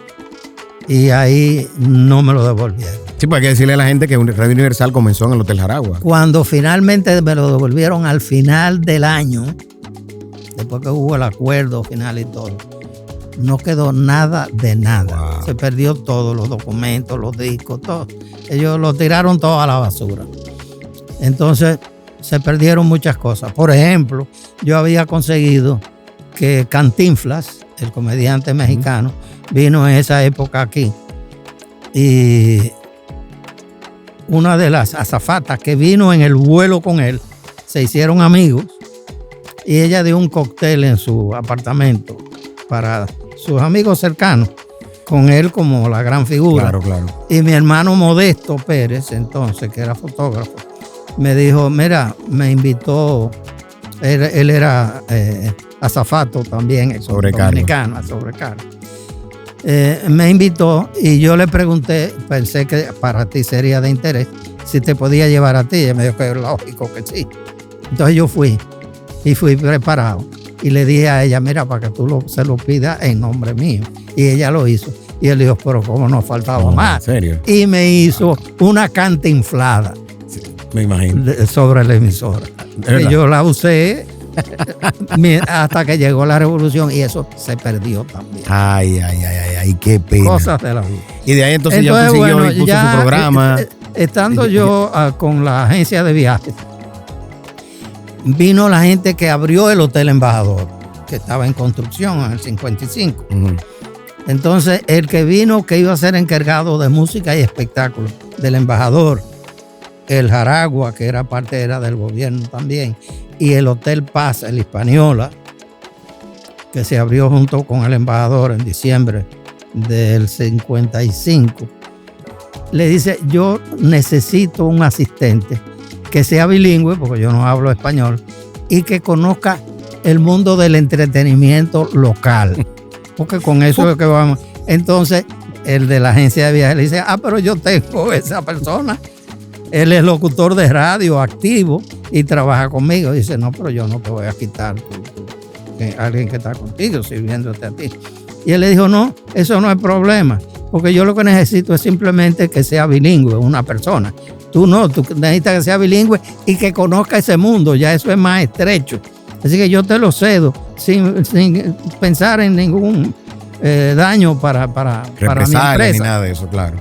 y ahí no me lo devolvieron. Sí, pues hay que decirle a la gente que Radio Universal comenzó en el Hotel Jaragua. Cuando finalmente me lo devolvieron al final del año, después que hubo el acuerdo final y todo, no quedó nada de nada. Wow. Se perdió todo, los documentos, los discos, todo. Ellos lo tiraron todo a la basura. Entonces se perdieron muchas cosas. Por ejemplo, yo había conseguido que Cantinflas, el comediante mexicano, vino en esa época aquí. Y una de las azafatas que vino en el vuelo con él, se hicieron amigos y ella dio un cóctel en su apartamento para sus amigos cercanos, con él como la gran figura. Claro, claro. Y mi hermano Modesto Pérez, entonces, que era fotógrafo, me dijo, mira, me invitó, él era azafato también, dominicano, sobrecargo. Me invitó y yo le pregunté, pensé que para ti sería de interés, si te podía llevar a ti. Y me dijo que es lógico que sí. Entonces yo fui preparado y le dije a ella, mira, para que tú se lo pidas en nombre mío. Y ella lo hizo. Y él dijo, pero cómo nos faltaba más. ¿En serio? Y me hizo una cantinflada. Sí, me imagino. Sobre la emisora. Y yo la usé hasta que llegó la revolución y eso se perdió también. Ay, qué pena. Cosas de la vida. Y de ahí entonces ya usted siguió y puso su programa. Estando yo con la agencia de viajes, vino la gente que abrió el Hotel Embajador, que estaba en construcción en el 55. Uh-huh. Entonces, el que vino, que iba a ser encargado de música y espectáculo del Embajador, el Jaragua, que era del gobierno también, y el Hotel Paz, el Hispaniola, que se abrió junto con el Embajador en diciembre del 55, le dice, yo necesito un asistente que sea bilingüe, porque yo no hablo español, y que conozca el mundo del entretenimiento local, porque con eso es que vamos. Entonces, el de la agencia de viajes le dice, pero yo tengo esa persona. Él es locutor de radio activo y trabaja conmigo. Dice, no, pero yo no te voy a quitar alguien que está contigo, sirviéndote a ti. Y él le dijo, no, eso no es problema, porque yo lo que necesito es simplemente que sea bilingüe, una persona. Tú necesitas que sea bilingüe y que conozca ese mundo, ya eso es más estrecho. Así que yo te lo cedo sin pensar en ningún daño para mi empresa. Ni nada de eso, claro.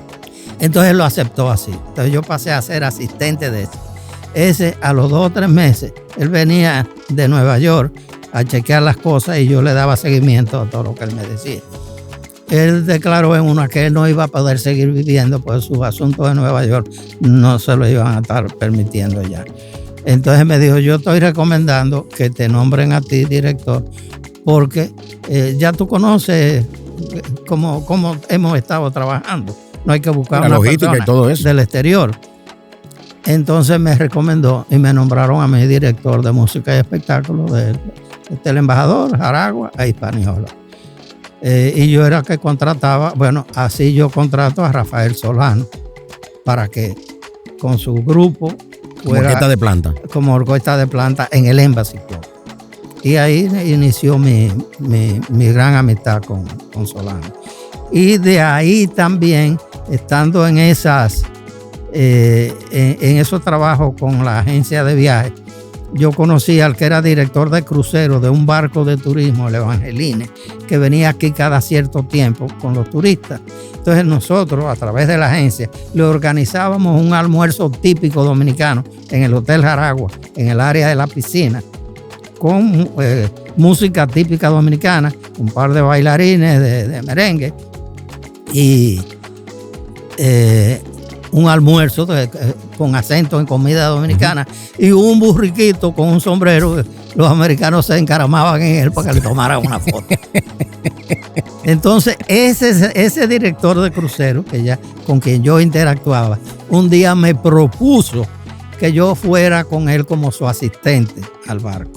Entonces él lo aceptó así. Entonces yo pasé a ser asistente de ese. Ese, a los 2 o 3 meses, él venía de Nueva York a chequear las cosas y yo le daba seguimiento a todo lo que él me decía. Él declaró en una que él no iba a poder seguir viviendo, pues sus asuntos de Nueva York no se lo iban a estar permitiendo ya. Entonces me dijo, yo estoy recomendando que te nombren a ti director, porque ya tú conoces cómo hemos estado trabajando. No hay que buscar la una logística persona y todo eso del exterior. Entonces me recomendó y me nombraron a mí director de música y espectáculos del Embajador, Jaragua e Hispaniola. Y yo era que contrataba, así yo contrato a Rafael Solano para que con su grupo como orquesta de planta. Como orquesta de planta en el Embassy Club. Y ahí inició mi gran amistad con Solano. Y de ahí también, estando en esos trabajos con la agencia de viajes, yo conocí al que era director de crucero de un barco de turismo, el Evangeline, que venía aquí cada cierto tiempo con los turistas. Entonces nosotros, a través de la agencia, le organizábamos un almuerzo típico dominicano en el Hotel Jaragua, en el área de la piscina, con música típica dominicana, un par de bailarines de merengue y un almuerzo con acento en comida dominicana y un burriquito con un sombrero. Los americanos se encaramaban en él para que le tomaran una foto. Entonces ese director de crucero con quien yo interactuaba, un día me propuso que yo fuera con él como su asistente al barco.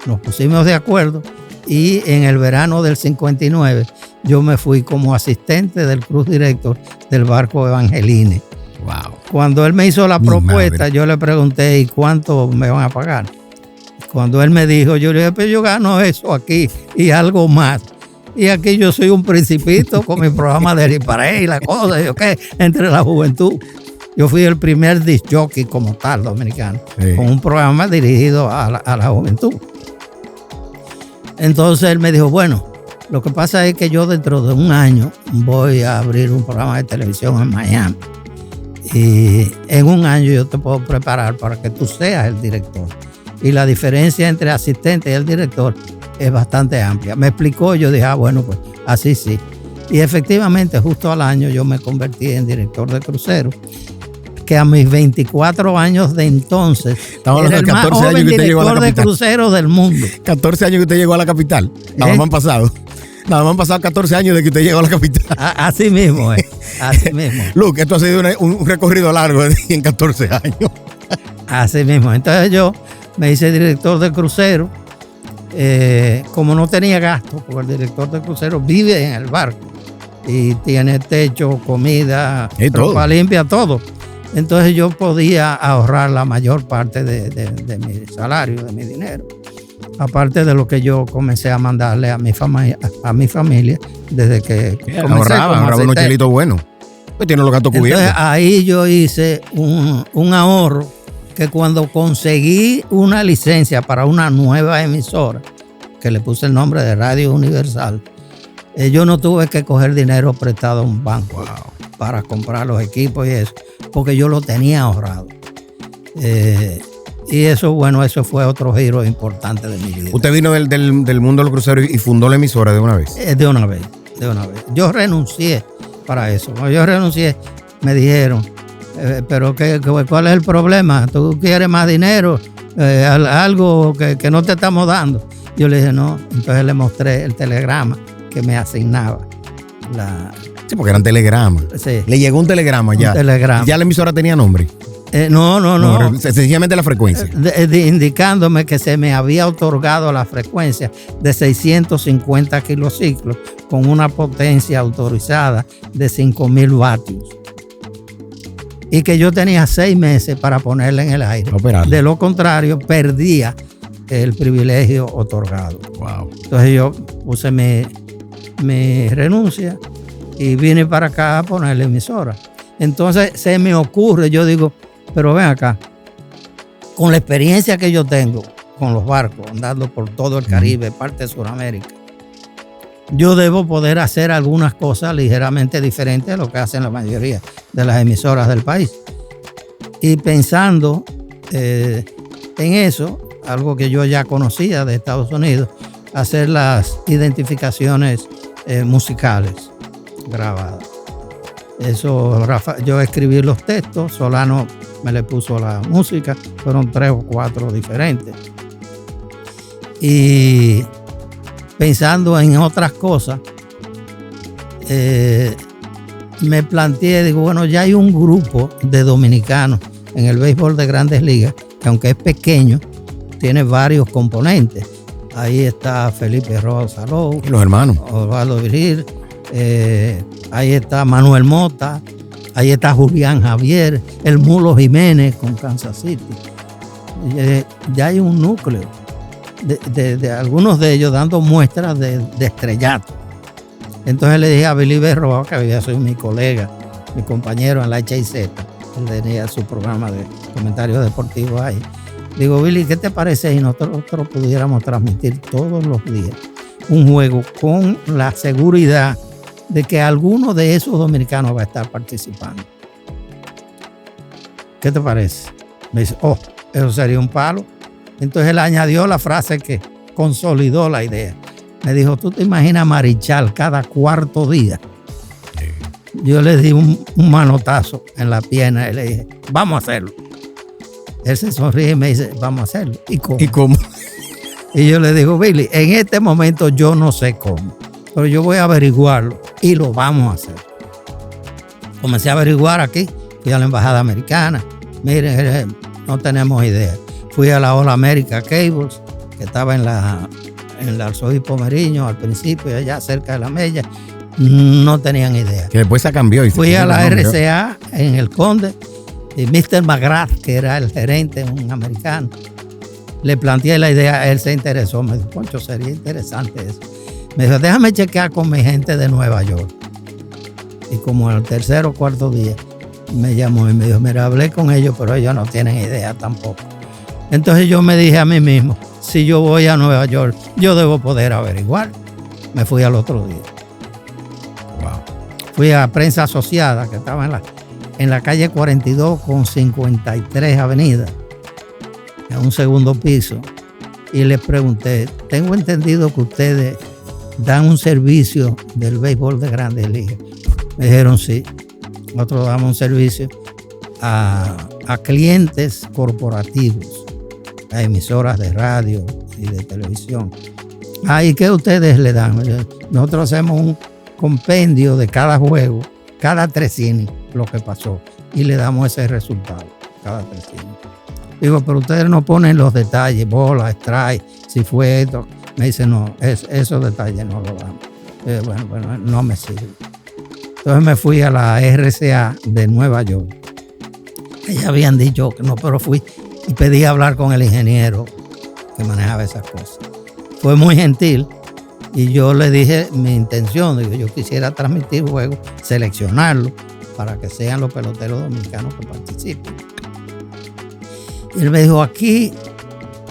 Nos pusimos de acuerdo y en el verano del 59 yo me fui como asistente del cruz director del barco Evangeline. Wow. Cuando él me hizo la propuesta, yo le pregunté, ¿y cuánto me van a pagar? Cuando él me dijo, yo le dije, pero yo gano eso aquí y algo más. Y aquí yo soy un principito con mi programa de Riparé y la cosa, entre la juventud. Yo fui el primer disc jockey como tal dominicano, sí, con un programa dirigido a la juventud. Entonces él me dijo, bueno, Lo que pasa es que yo dentro de un año voy a abrir un programa de televisión en Miami. Y en un año yo te puedo preparar para que tú seas el director. Y la diferencia entre asistente y el director es bastante amplia. Me explicó, yo dije, bueno, pues así sí. Y efectivamente, justo al año yo me convertí en director de crucero, que a mis 24 años de entonces era el más joven director de cruceros del mundo. 14 años que usted llegó a la capital. Nada más han pasado. Nada más han pasado 14 años de que usted llegó a la capital. Así mismo es. Así mismo. Luke, esto ha sido un recorrido largo en 14 años. Así mismo. Entonces yo me hice director de crucero. Como no tenía gasto, porque el director de crucero vive en el barco y tiene techo, comida, ropa limpia, todo. Entonces yo podía ahorrar la mayor parte de mi salario, de mi dinero. Aparte de lo que yo comencé a mandarle a mi familia desde que ahorraba unos chelitos buenos. Pues tiene los gastos cubiertos. Entonces ahí yo hice un ahorro que cuando conseguí una licencia para una nueva emisora, que le puse el nombre de Radio Universal, yo no tuve que coger dinero prestado a un banco para comprar los equipos y eso, porque yo lo tenía ahorrado. Y eso, bueno, eso fue otro giro importante de mi vida. ¿Usted vino del mundo de los cruceros y fundó la emisora de una vez? De una vez. Yo renuncié para eso. Cuando yo renuncié, me dijeron, pero ¿cuál es el problema? ¿Tú quieres más dinero? Algo que no te estamos dando. Yo le dije, no. Entonces le mostré el telegrama que me asignaba. Sí, porque eran telegramas. Sí. Le llegó un telegrama ya. Un telegrama. ¿Ya la emisora tenía nombre? No. Sencillamente la frecuencia. Indicándome que se me había otorgado la frecuencia de 650 kilociclos con una potencia autorizada de 5,000 vatios. Y que yo tenía 6 meses para ponerla en el aire. De lo contrario, perdía el privilegio otorgado. Wow. Entonces yo puse mi renuncia y vine para acá a poner la emisora. Entonces se me ocurre, yo digo, pero ven acá, con la experiencia que yo tengo con los barcos, andando por todo el Caribe, parte de Sudamérica, yo debo poder hacer algunas cosas ligeramente diferentes a lo que hacen la mayoría de las emisoras del país. Y pensando en eso, algo que yo ya conocía de Estados Unidos, hacer las identificaciones musicales grabadas. Eso, yo escribí los textos, Solano me le puso la música, fueron 3 o 4 diferentes. Y pensando en otras cosas, me planteé, digo, bueno, ya hay un grupo de dominicanos en el béisbol de Grandes Ligas, que aunque es pequeño, tiene varios componentes. Ahí está Felipe Rojas Salou, y los hermanos Osvaldo Virgil, ahí está Manuel Mota, ahí está Julián Javier, el Mulo Jiménez con Kansas City. Ya hay un núcleo de algunos de ellos dando muestras de estrellato. Entonces le dije a Billy Berroa, que había sido mi colega, mi compañero en la HIZ, él tenía su programa de comentarios deportivos ahí. Digo, Billy, ¿qué te parece si nosotros pudiéramos transmitir todos los días un juego con la seguridad de que alguno de esos dominicanos va a estar participando? ¿Qué te parece? Me dice, eso sería un palo. Entonces él añadió la frase que consolidó la idea. Me dijo, ¿tú te imaginas a Marichal cada cuarto día? Yo le di un manotazo en la pierna y le dije, vamos a hacerlo. Él se sonríe y me dice, vamos a hacerlo. ¿Y cómo? Y yo le digo, Billy, en este momento yo no sé cómo, pero yo voy a averiguarlo y lo vamos a hacer. Comencé a averiguar aquí, fui a la embajada americana. Miren, no tenemos idea. Fui a la All America Cables, que estaba en el Arzobispo Meriño al principio, allá cerca de la Mella. No tenían idea. Que después se cambió. Fui a la RCA en el Conde. Y Mr. McGrath, que era el gerente, un americano, le planteé la idea, él se interesó, me dijo, Poncho, sería interesante eso. Me dijo, déjame chequear con mi gente de Nueva York. Y como el 3er o 4 día me llamó y me dijo, mira, hablé con ellos, pero ellos no tienen idea tampoco. Entonces yo me dije a mí mismo, si yo voy a Nueva York, yo debo poder averiguar. me fui al otro día. Wow. Fui a Prensa Asociada, que estaba en la calle 42 con 53 Avenida, en un segundo piso, y les pregunté, tengo entendido que ustedes dan un servicio del béisbol de Grandes Ligas. Me dijeron sí, nosotros damos un servicio a clientes corporativos, a emisoras de radio y de televisión. ¿Y qué ustedes le dan? Nosotros hacemos un compendio de cada juego, cada 3 innings, lo que pasó, y le damos ese resultado, cada 3 innings. Digo, pero ustedes no ponen los detalles, bola, strike, si fue esto. Me dice, no, esos detalles no lo damos. Bueno, no me sirve. Entonces me fui a la RCA de Nueva York. Ellos habían dicho que no, pero fui y pedí hablar con el ingeniero que manejaba esas cosas. Fue muy gentil y yo le dije mi intención. Digo, yo quisiera transmitir juegos, seleccionarlos para que sean los peloteros dominicanos que participen. Y él me dijo, aquí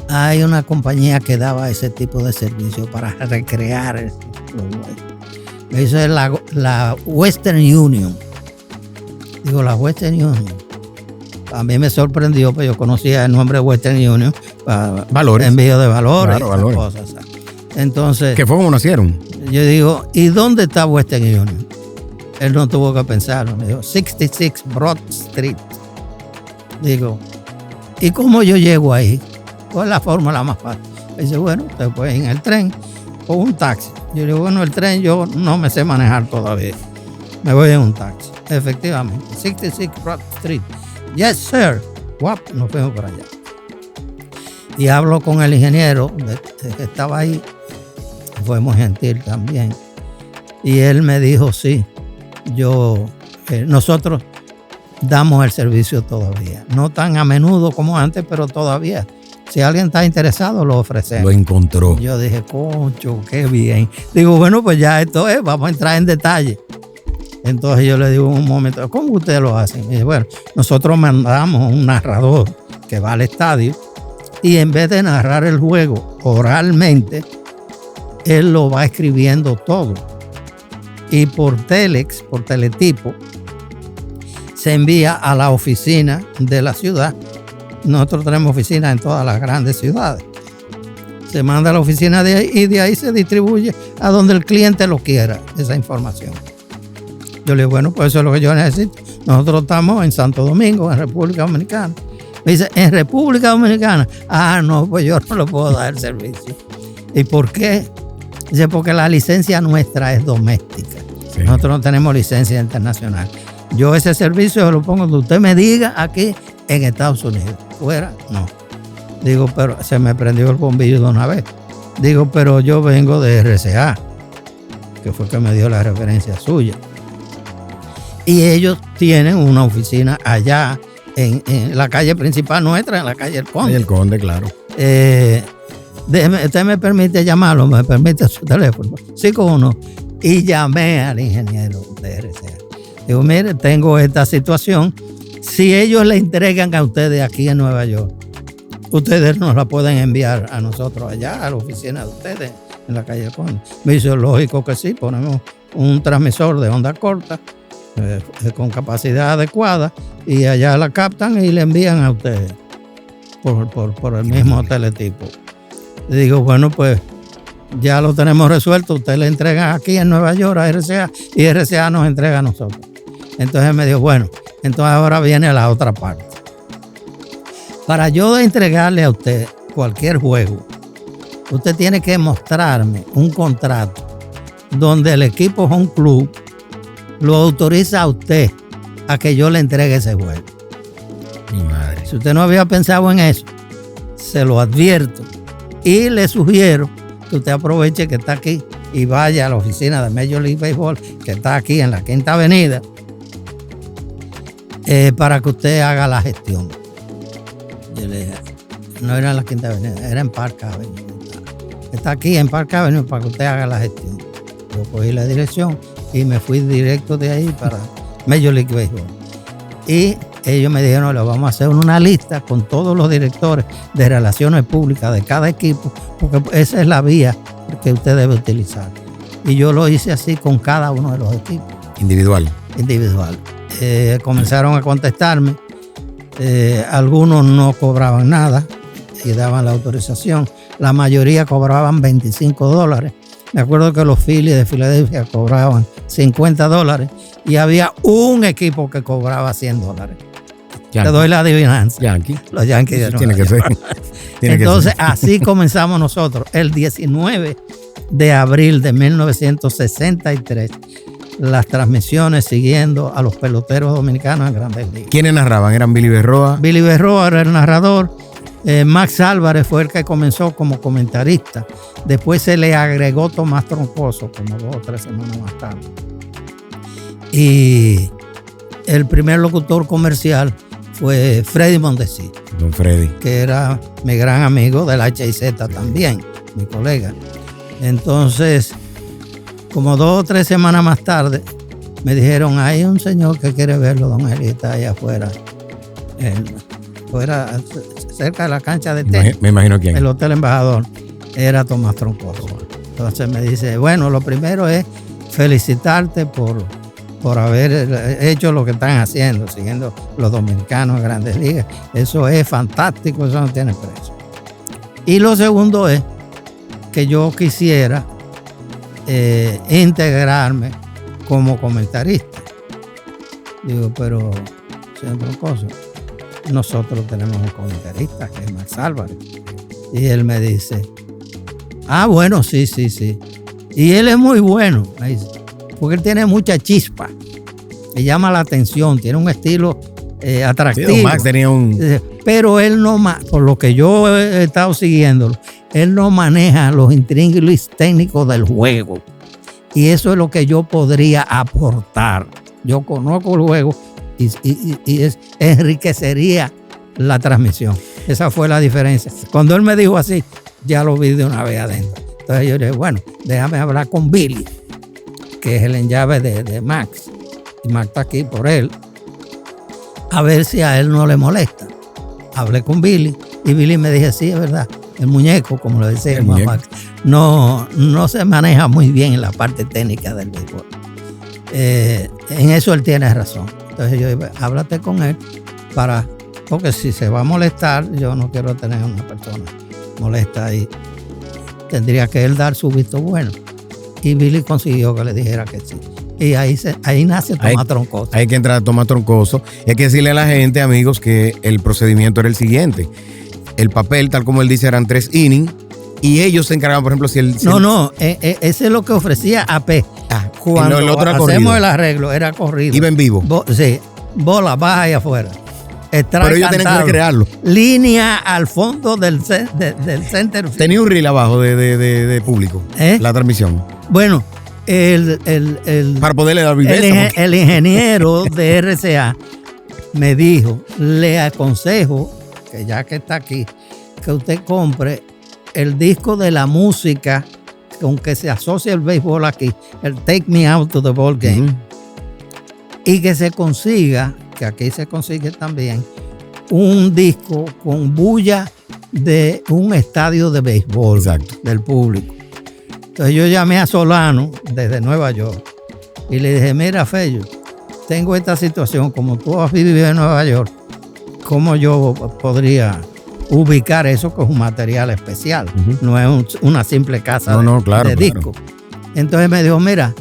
hay una compañía que daba ese tipo de servicio para recrear los juegos. Me dice la Western Union. Digo, la Western Union. A mí me sorprendió, pues yo conocía el nombre de Western Union. Valores. Envío de valores. Claro, valores. Cosas. Entonces. ¿Qué fue como nacieron? Yo digo, ¿y dónde está Western Union? Él no tuvo que pensarlo. Me dijo, 66 Broad Street. Digo, ¿y cómo yo llego ahí? ¿Cuál es la fórmula más fácil? Me dice, bueno, usted puede ir en el tren o un taxi. Yo digo, bueno, el tren yo no me sé manejar todavía. Me voy en un taxi. Efectivamente, 66 Broad Street. Yes, sir. Guap, nos fuimos por allá. Y hablo con el ingeniero que estaba ahí. Fue muy gentil también. Y él me dijo, sí, nosotros damos el servicio todavía. No tan a menudo como antes, pero todavía. Si alguien está interesado, lo ofrecemos. Lo encontró. Yo dije, concho, qué bien. Digo, bueno, pues ya esto es, vamos a entrar en detalle. Entonces yo le digo un momento, ¿cómo ustedes lo hacen? Y dice, bueno, nosotros mandamos un narrador que va al estadio y en vez de narrar el juego oralmente, él lo va escribiendo todo. Y por telex, por teletipo, se envía a la oficina de la ciudad. Nosotros tenemos oficinas en todas las grandes ciudades. Se manda a la oficina de ahí y de ahí se distribuye a donde el cliente lo quiera, esa información. Yo le digo, bueno, pues eso es lo que yo necesito. Nosotros estamos en Santo Domingo, en República Dominicana. Me dice, ¿en República Dominicana? No, pues yo no le puedo dar el servicio. ¿Y por qué? Dice, porque la licencia nuestra es doméstica. Sí. Nosotros no tenemos licencia internacional. Yo ese servicio lo pongo donde usted me diga aquí en Estados Unidos. Fuera, no. Digo, pero se me prendió el bombillo de una vez. Digo, pero yo vengo de RCA, que fue que me dio la referencia suya. Y ellos tienen una oficina allá en la calle principal nuestra, en la calle El Conde. El Conde, claro. ¿Usted me permite llamarlo? ¿Me permite su teléfono? Sí, cómo no. Y llamé al ingeniero de RCA. Digo, mire, tengo esta situación. Si ellos le entregan a ustedes aquí en Nueva York, ustedes nos la pueden enviar a nosotros allá, a la oficina de ustedes, en la calle El Conde. Me dice, lógico que sí, ponemos un transmisor de onda corta, con capacidad adecuada, y allá la captan y le envían a ustedes por el mismo teletipo. Le digo, bueno, pues ya lo tenemos resuelto. Usted le entrega aquí en Nueva York a RCA y RCA nos entrega a nosotros. Entonces me dijo, bueno, entonces ahora viene la otra parte. Para yo entregarle a usted cualquier juego, usted tiene que mostrarme un contrato donde el equipo Home Club lo autoriza a usted a que yo le entregue ese juego. Mi madre. Si usted no había pensado en eso, se lo advierto y le sugiero que usted aproveche que está aquí y vaya a la oficina de Major League Baseball, que está aquí en la Quinta Avenida, para que usted haga la gestión. Yo le dije, no era en la Quinta Avenida, era en Park Avenue. Está aquí en Park Avenue para que usted haga la gestión. Yo cogí la dirección y me fui directo de ahí para Major League Baseball. Y ellos me dijeron, le vamos a hacer una lista con todos los directores de relaciones públicas de cada equipo, porque esa es la vía que usted debe utilizar. Y yo lo hice así con cada uno de los equipos. Individual. Comenzaron a contestarme. Algunos no cobraban nada y daban la autorización. La mayoría cobraban $25. Me acuerdo que los Phillies de Filadelfia cobraban $50 y había un equipo que cobraba $100. Te doy la adivinanza. Los Yankees de Nueva York. Entonces, así comenzamos nosotros. El 19 de abril de 1963, las transmisiones siguiendo a los peloteros dominicanos en Grandes Ligas. ¿Quiénes narraban? ¿Eran Billy Berroa? Billy Berroa era el narrador. Max Álvarez fue el que comenzó como comentarista. Después se le agregó Tomás Troncoso como 2 o 3 semanas más tarde. Y el primer locutor comercial fue Freddy Mondesi. Don Freddy. Que era mi gran amigo del HIZ también, mi colega. Entonces, como 2 o 3 semanas más tarde, me dijeron, hay un señor que quiere verlo, don Eli, está allá afuera. Fuera, cerca de la cancha de tenis. Me imagino quién. El Hotel Embajador. Era Tomás Troncoso. Entonces me dice, bueno, lo primero es felicitarte por haber hecho lo que están haciendo, siguiendo los dominicanos en Grandes Ligas. Eso es fantástico, eso no tiene precio. Y lo segundo es que yo quisiera integrarme como comentarista. Digo, pero, señor Troncoso, nosotros tenemos un comentarista que es Max Álvarez. Y él me dice, bueno, sí. Y él es muy bueno, me dice, porque él tiene mucha chispa. Le llama la atención, tiene un estilo atractivo. Sí, Max tenía pero él no, por lo que yo he estado siguiéndolo, él no maneja los intríngulis técnicos del juego. Y eso es lo que yo podría aportar. Yo conozco el juego y enriquecería la transmisión. Esa fue la diferencia. Cuando él me dijo así, ya lo vi de una vez adentro. Entonces yo dije, bueno, déjame hablar con Billy, que es el enllave de Max. Y Max está aquí por él. A ver si a él no le molesta. Hablé con Billy y Billy me dijo, sí, es verdad. El muñeco, como lo decía el Max, no se maneja muy bien en la parte técnica del béisbol. En eso él tiene razón. Entonces yo digo, háblate con él porque si se va a molestar, yo no quiero tener una persona molesta ahí. Tendría que él dar su visto bueno. Y Billy consiguió que le dijera que sí. Y ahí nace Tomás Troncoso. Hay que entrar a Tomás Troncoso. Y hay que decirle a la gente, amigos, que el procedimiento era el siguiente. El papel, tal como él dice, eran 3 innings. Y ellos se encargaban, por ejemplo, ese es lo que ofrecía AP. Cuando el otro hacemos corrido. El arreglo, era corrido. Iba en vivo. Sí, bola, baja ahí afuera. Pero ellos tenían que recrearlo. Línea al fondo del center. Tenía un reel abajo de público, la transmisión. Bueno, para poderle dar viveza. El ingeniero de RCA me dijo, le aconsejo, que ya que está aquí, que usted compre el disco de la música con que se asocia el béisbol aquí, el Take Me Out to the Ball Game, y que se consiga, que aquí se consigue también, un disco con bulla de un estadio de béisbol. Exacto. Del público. Entonces yo llamé a Solano desde Nueva York y le dije, mira, Fello, tengo esta situación, como tú has vivido en Nueva York, ¿cómo yo podría ubicar eso, que es un material especial? No es una simple casa de disco. Entonces me dijo, mira,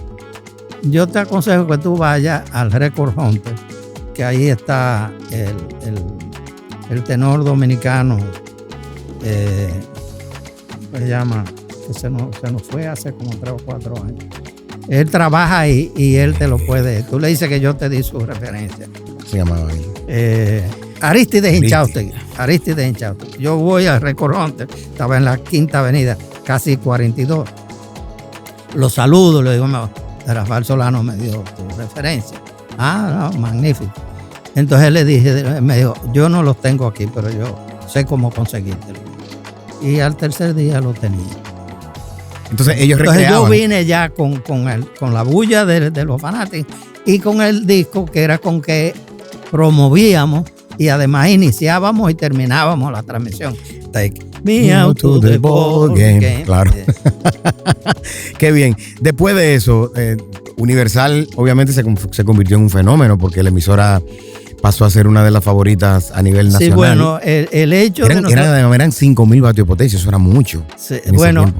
yo te aconsejo que tú vayas al Record Hunter, que ahí está el tenor dominicano, se llama, que se nos fue hace como 3 o 4 años. Él trabaja ahí y él te lo puede. Tú le dices que yo te di su referencia. Se llamaba él. Aristides Inchausti. Yo voy a Record Hunter, estaba en la 5ª Avenida, casi 42. Lo saludo, le digo, Rafael Solano me dio tu referencia. No, magnífico. Entonces le dije, me dijo, yo no los tengo aquí, pero yo sé cómo conseguírtelo. Y al tercer día lo tenía. Entonces ellos recreaban. Yo vine ya con la bulla de los fanáticos y con el disco, que era con que promovíamos y además iniciábamos y terminábamos la transmisión. Take Me out to the ball game. Claro. Qué bien. Después de eso, Universal obviamente se convirtió en un fenómeno porque la emisora pasó a ser una de las favoritas a nivel nacional. Sí, bueno, el hecho eran 5,000 vatios de potencia, eso era mucho. Sí, bueno,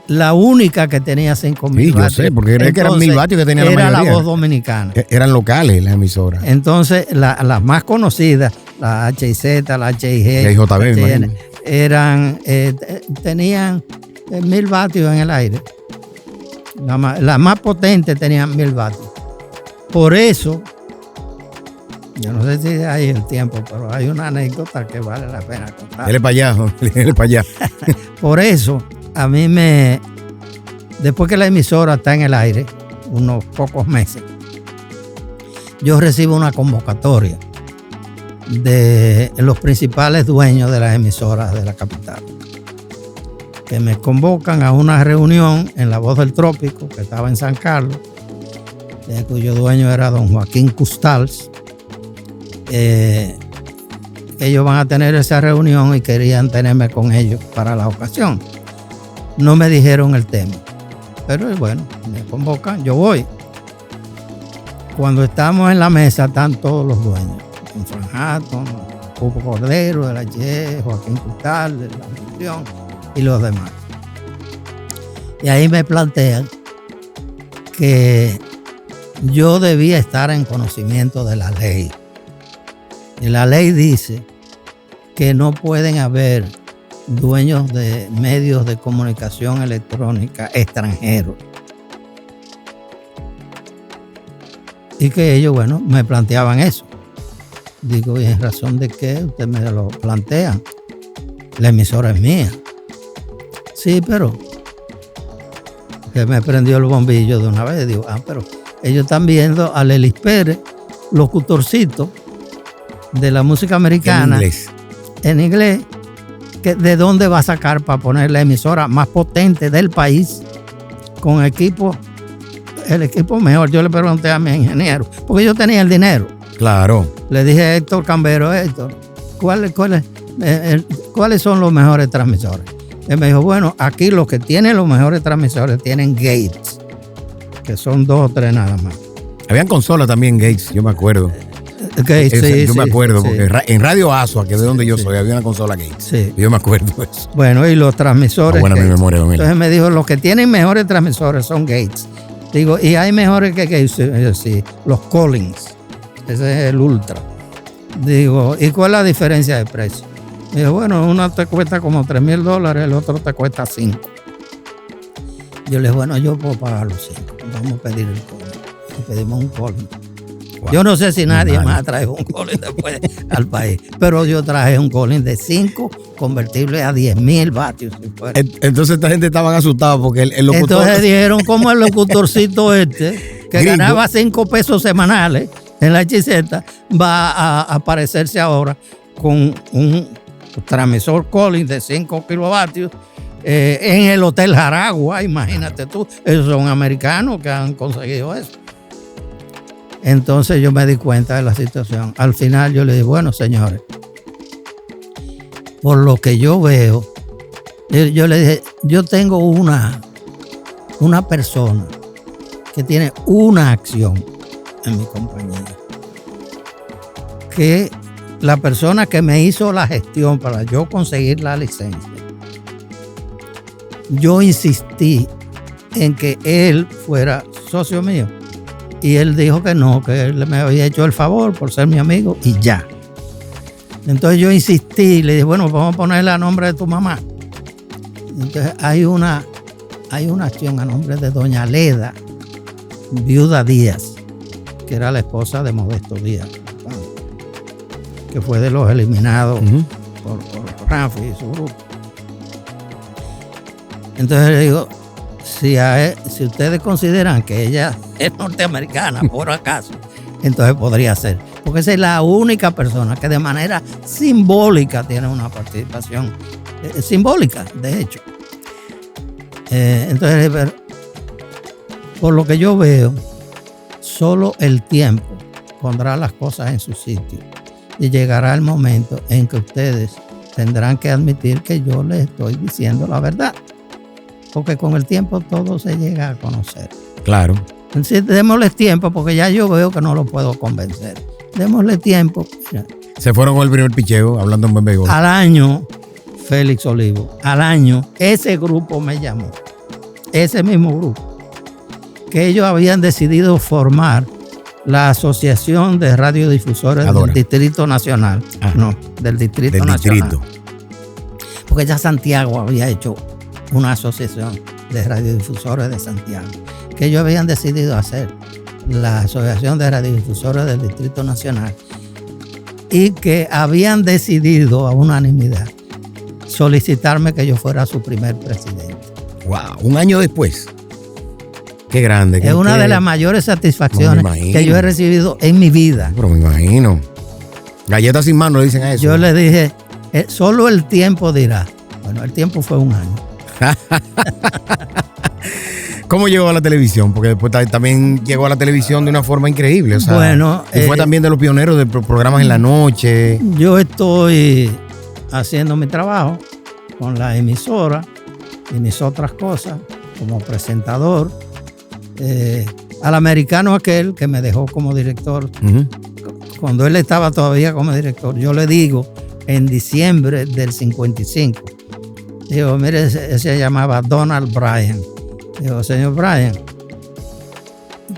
la única que tenía 5,000 vatios. Sí, yo sé, porque era que eran 1,000 vatios que tenía la mayoría. Era La Voz Dominicana. Eran locales las emisoras. Entonces, las más conocidas, la HIZ, la HIG, tenían 1,000 vatios en el aire. La más potente tenían 1,000 vatios. Por eso, yo no sé si hay el tiempo, pero hay una anécdota que vale la pena contar. Dele para allá. Por eso, a mí después que la emisora está en el aire, unos pocos meses, yo recibo una convocatoria de los principales dueños de las emisoras de la capital, que me convocan a una reunión en La Voz del Trópico, que estaba en San Carlos, cuyo dueño era don Joaquín Custals. Ellos van a tener esa reunión y querían tenerme con ellos para la ocasión. No me dijeron el tema, pero bueno, me convocan, yo voy. Cuando estamos en la mesa están todos los dueños, con Fran Hatton, Pupo Cordero, de la Ye, Joaquín Custal, de la Misión y los demás. Y ahí me plantean que yo debía estar en conocimiento de la ley. Y la ley dice que no pueden haber dueños de medios de comunicación electrónica extranjeros. Y que ellos, bueno, me planteaban eso. Digo, ¿y en razón de qué usted me lo plantean? La emisora es mía. Sí, pero que me prendió el bombillo de una vez. Digo, pero ellos están viendo a Lelis Pérez, locutorcito de la música americana. En inglés. ¿De dónde va a sacar para poner la emisora más potente del país con el equipo mejor? Yo le pregunté a mi ingeniero, porque yo tenía el dinero. Claro. Le dije a Héctor Cambero, Héctor, ¿cuáles son los mejores transmisores? Él me dijo, bueno, aquí los que tienen los mejores transmisores tienen Gates, que son 2 o 3 nada más. Habían consolas también Gates, yo me acuerdo. Gates, yo me acuerdo, porque en Radio Asua, que es de donde yo soy, había una consola Gates. Sí. Yo me acuerdo de eso. Bueno, y los transmisores. Buena mi memoria, entonces me dijo, los que tienen mejores transmisores son Gates. Digo, ¿y hay mejores que Gates? Sí, los Collins. Ese es el Ultra. Digo, ¿y cuál es la diferencia de precio? Digo, bueno, uno te cuesta como $3,000, el otro te cuesta 5. Yo le dije, bueno, yo puedo pagar los 5. Vamos a pedir el Collins. Y pedimos un Collins. Wow. Yo no sé si nadie más trae un Collins después al país, pero yo traje un Collins de 5 convertible a 10,000 vatios. Si fuera. Entonces esta gente estaba asustada porque el locutor... Entonces dijeron, ¿cómo el locutorcito que gringo, ganaba 5 pesos semanales en la HZ, va a aparecerse ahora con un transmisor Collins de 5 kilovatios en el Hotel Jaragua? Imagínate tú, esos son americanos que han conseguido eso. Entonces yo me di cuenta de la situación. Al final yo le dije, bueno, señores, por lo que yo veo, yo le dije, yo tengo una persona que tiene una acción en mi compañía. Que la persona que me hizo la gestión para yo conseguir la licencia, yo insistí en que él fuera socio mío. Y él dijo que no, que él me había hecho el favor por ser mi amigo y ya. Entonces yo insistí, le dije, bueno, vamos a ponerle a nombre de tu mamá. Entonces hay una acción a nombre de doña Leda, viuda Díaz, que era la esposa de Modesto Díaz, que fue de los eliminados por Rafi y su grupo. Entonces le digo, si ustedes consideran que ella es norteamericana, por acaso, entonces podría ser. Porque esa es la única persona que de manera simbólica tiene una participación simbólica, de hecho. Entonces, por lo que yo veo, solo el tiempo pondrá las cosas en su sitio y llegará el momento en que ustedes tendrán que admitir que yo les estoy diciendo la verdad. Porque con el tiempo todo se llega a conocer. Claro. Entonces, démosle tiempo, porque ya yo veo que no lo puedo convencer. Démosle tiempo. Mira. Se fueron con el primer picheo, hablando en buen béisbol. Al año, Félix Olivo, al año, ese grupo me llamó. Ese mismo grupo. Que ellos habían decidido formar la Asociación de Radiodifusores del Distrito Nacional. No, del Distrito Nacional. Porque ya Santiago había hecho una asociación de radiodifusores de Santiago. Que ellos habían decidido hacer la Asociación de Radiodifusores del Distrito Nacional y que habían decidido a unanimidad solicitarme que yo fuera su primer presidente. ¡Wow! Un año después. ¡Qué grande! Es una de las mayores satisfacciones que yo he recibido en mi vida. Pero me imagino. Galletas sin mano le dicen a eso. Yo le dije, solo el tiempo dirá. Bueno, el tiempo fue un año. ¿Cómo llegó a la televisión? Porque después también llegó a la televisión de una forma increíble. O sea, bueno, y fue también de los pioneros de programas en la noche. Yo estoy haciendo mi trabajo con la emisora y mis otras cosas como presentador. Al americano aquel que me dejó como director, cuando él estaba todavía como director, yo le digo en diciembre del 55, digo, mire, se llamaba Donald Bryan. Digo, señor Bryan,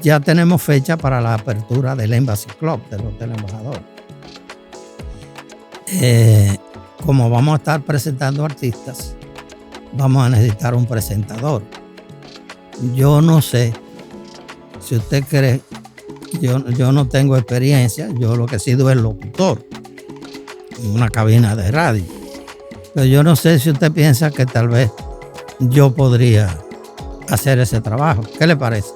ya tenemos fecha para la apertura del Embassy Club, del Hotel Embajador. Como vamos a estar presentando artistas, vamos a necesitar un presentador. Yo no sé si usted cree, yo no tengo experiencia, yo lo que he sido es locutor en una cabina de radio. Pero yo no sé si usted piensa que tal vez yo podría hacer ese trabajo. ¿Qué le parece?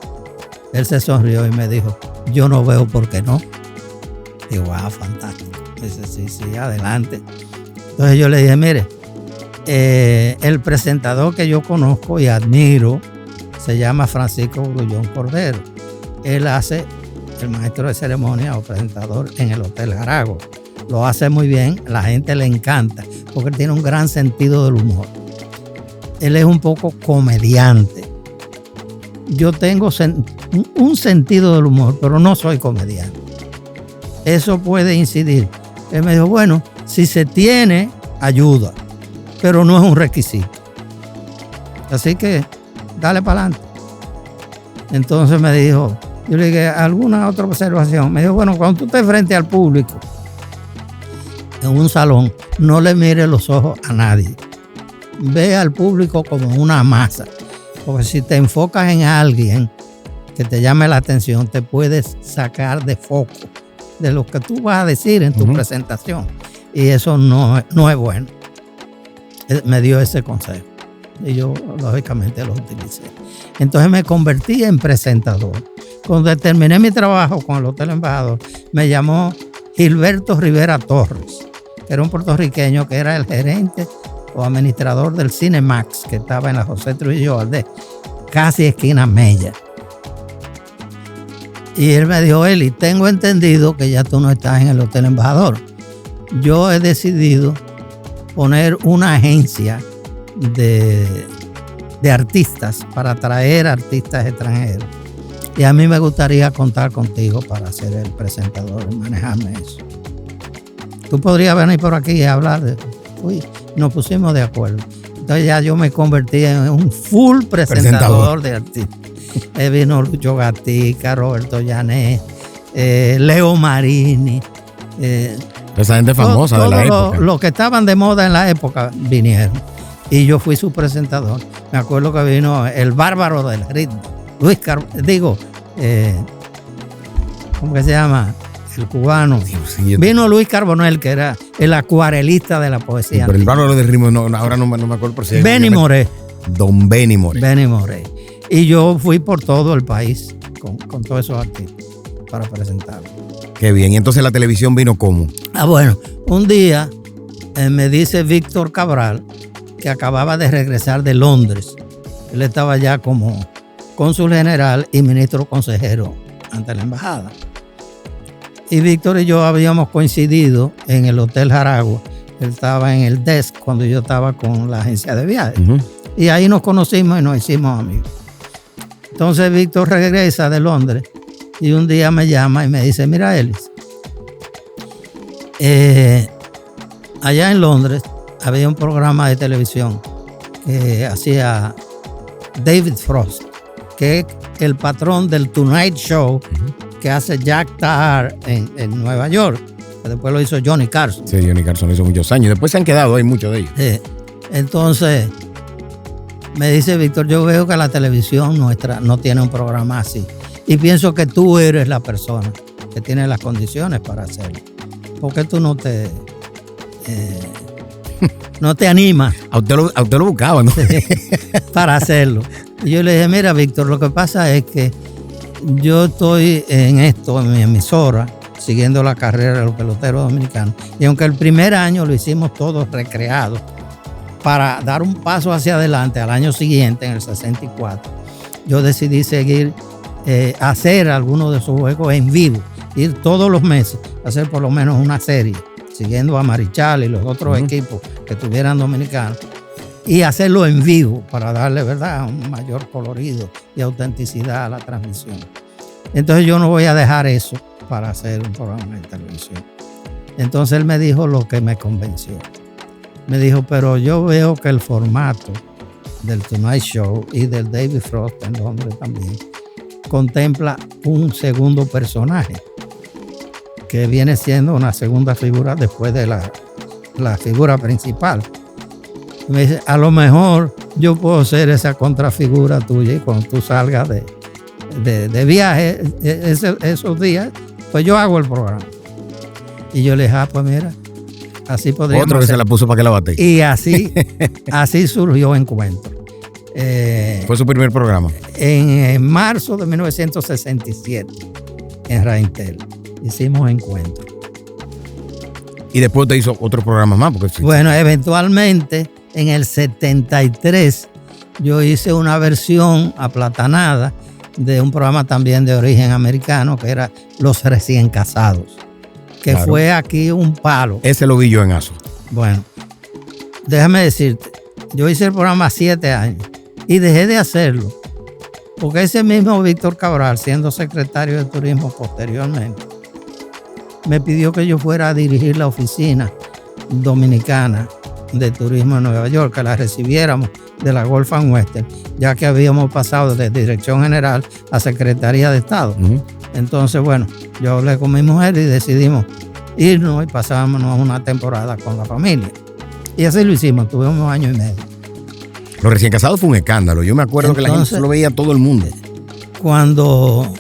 Él se sonrió y me dijo, yo no veo por qué no. Digo, wow, fantástico. Dice, sí, adelante. Entonces yo le dije, mire, el presentador que yo conozco y admiro se llama Francisco Grullón Cordero. Él hace el maestro de ceremonia o presentador en el Hotel Jarago. Lo hace muy bien, la gente le encanta porque él tiene un gran sentido del humor. Él es un poco comediante. Yo tengo un sentido del humor, pero no soy comediante. Eso puede incidir. Él me dijo, bueno, si se tiene, ayuda, pero no es un requisito. Así que, dale para adelante. Entonces me dijo, yo le dije, ¿alguna otra observación? Me dijo, bueno, cuando tú estés frente al público, en un salón, no le mires los ojos a nadie. Ve al público como una masa. Porque si te enfocas en alguien que te llame la atención, te puedes sacar de foco de lo que tú vas a decir en tu presentación. Y eso no es bueno. Me dio ese consejo. Y yo, lógicamente, lo utilicé. Entonces me convertí en presentador. Cuando terminé mi trabajo con el Hotel Embajador, me llamó Gilberto Rivera Torres, que era un puertorriqueño que era el gerente o administrador del Cinemax, que estaba en la José Trujillo Valdés, casi esquina Mella. Y él me dijo, Eli, tengo entendido que ya tú no estás en el Hotel Embajador. Yo he decidido poner una agencia de artistas para atraer artistas extranjeros. Y a mí me gustaría contar contigo para ser el presentador y manejarme eso. Tú podrías venir por aquí y hablar de... Uy, nos pusimos de acuerdo. Entonces ya yo me convertí en un full presentador de artistas. Vino Lucho Gatica, Roberto Llané, Leo Marini. Esa gente famosa de la época. Los que estaban de moda en la época vinieron. Y yo fui su presentador. Me acuerdo que vino el bárbaro del ritmo. ¿Cómo que se llama? El cubano. Vino Luis Carbonell, que era el acuarelista de la poesía. Pero el bárbaro del ritmo, ahora no me acuerdo por si. Benny Moré. Don Benny Moré. Benny Moré. Y yo fui por todo el país con todos esos artistas para presentarlos. Qué bien. ¿Y entonces la televisión vino cómo? Bueno, un día me dice Víctor Cabral, que acababa de regresar de Londres. Él estaba ya como cónsul general y ministro consejero ante la embajada. Y Víctor y yo habíamos coincidido en el Hotel Jaragua Él estaba en el desk cuando yo estaba con la agencia de viajes. Y ahí nos conocimos y nos hicimos amigos. Entonces Víctor regresa de Londres y un día me llama y me dice, mira Ellis, allá en Londres había un programa de televisión que hacía David Frost, que es el patrón del Tonight Show que hace Jack Tarr en Nueva York. Después lo hizo Johnny Carson. Sí, Johnny Carson hizo muchos años. Después se han quedado ahí muchos de ellos. Entonces, me dice Víctor, yo veo que la televisión nuestra no tiene un programa así. Y pienso que tú eres la persona que tiene las condiciones para hacerlo. ¿Por qué tú no te animas? A usted lo buscaba, ¿no? Para hacerlo. Y yo le dije, mira, Víctor, lo que pasa es que yo estoy en esto, en mi emisora, siguiendo la carrera de los peloteros dominicanos. Y aunque el primer año lo hicimos todos recreados, para dar un paso hacia adelante al año siguiente, en el 64, yo decidí seguir, hacer algunos de esos juegos en vivo, ir todos los meses, hacer por lo menos una serie, siguiendo a Marichal y los otros equipos que tuvieran dominicanos, y hacerlo en vivo para darle, ¿verdad?, un mayor colorido y autenticidad a la transmisión. Entonces yo no voy a dejar eso para hacer un programa de televisión. Entonces él me dijo lo que me convenció. Me dijo, pero yo veo que el formato del Tonight Show y del David Frost en Londres también contempla un segundo personaje que viene siendo una segunda figura después de la figura principal. Y me dice, a lo mejor yo puedo ser esa contrafigura tuya y cuando tú salgas de viaje esos días, pues yo hago el programa. Y yo le dije, pues mira, así podríamos Otro que hacer. se la puso para que la bate. Y así surgió Encuentro. Fue su primer programa. En marzo de 1967, en Raintel, hicimos Encuentro. Y después te hizo otro programa más. Porque Bueno, eventualmente, en el 73, yo hice una versión aplatanada de un programa también de origen americano que era Los Recién Casados, que claro, fue aquí un palo. Ese lo vi yo en ASO. Bueno, déjame decirte, yo hice el programa 7 años y dejé de hacerlo porque ese mismo Víctor Cabral, siendo secretario de Turismo posteriormente, me pidió que yo fuera a dirigir la oficina dominicana de turismo en Nueva York, que la recibiéramos de la Gulf and Western, ya que habíamos pasado de Dirección General a Secretaría de Estado. Entonces, bueno, yo hablé con mi mujer y decidimos irnos y pasábamos una temporada con la familia. Y así lo hicimos, tuvimos 1 año y medio. Los Recién Casados fue un escándalo. Yo me acuerdo que la gente lo veía todo el mundo. Cuando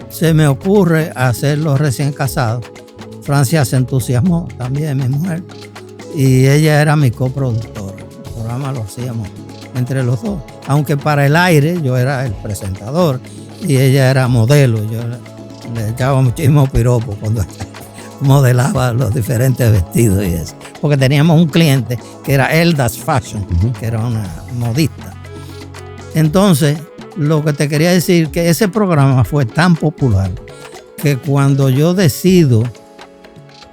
se me ocurre hacer Los Recién Casados, Francia se entusiasmó también, mi mujer, y ella era mi coproductora. El programa lo hacíamos entre los dos, aunque para el aire yo era el presentador y ella era modelo. Yo le echaba muchísimo piropo cuando modelaba los diferentes vestidos y eso, porque teníamos un cliente que era Eldas Fashion, que era una modista. Entonces, lo que te quería decir que ese programa fue tan popular que cuando yo decido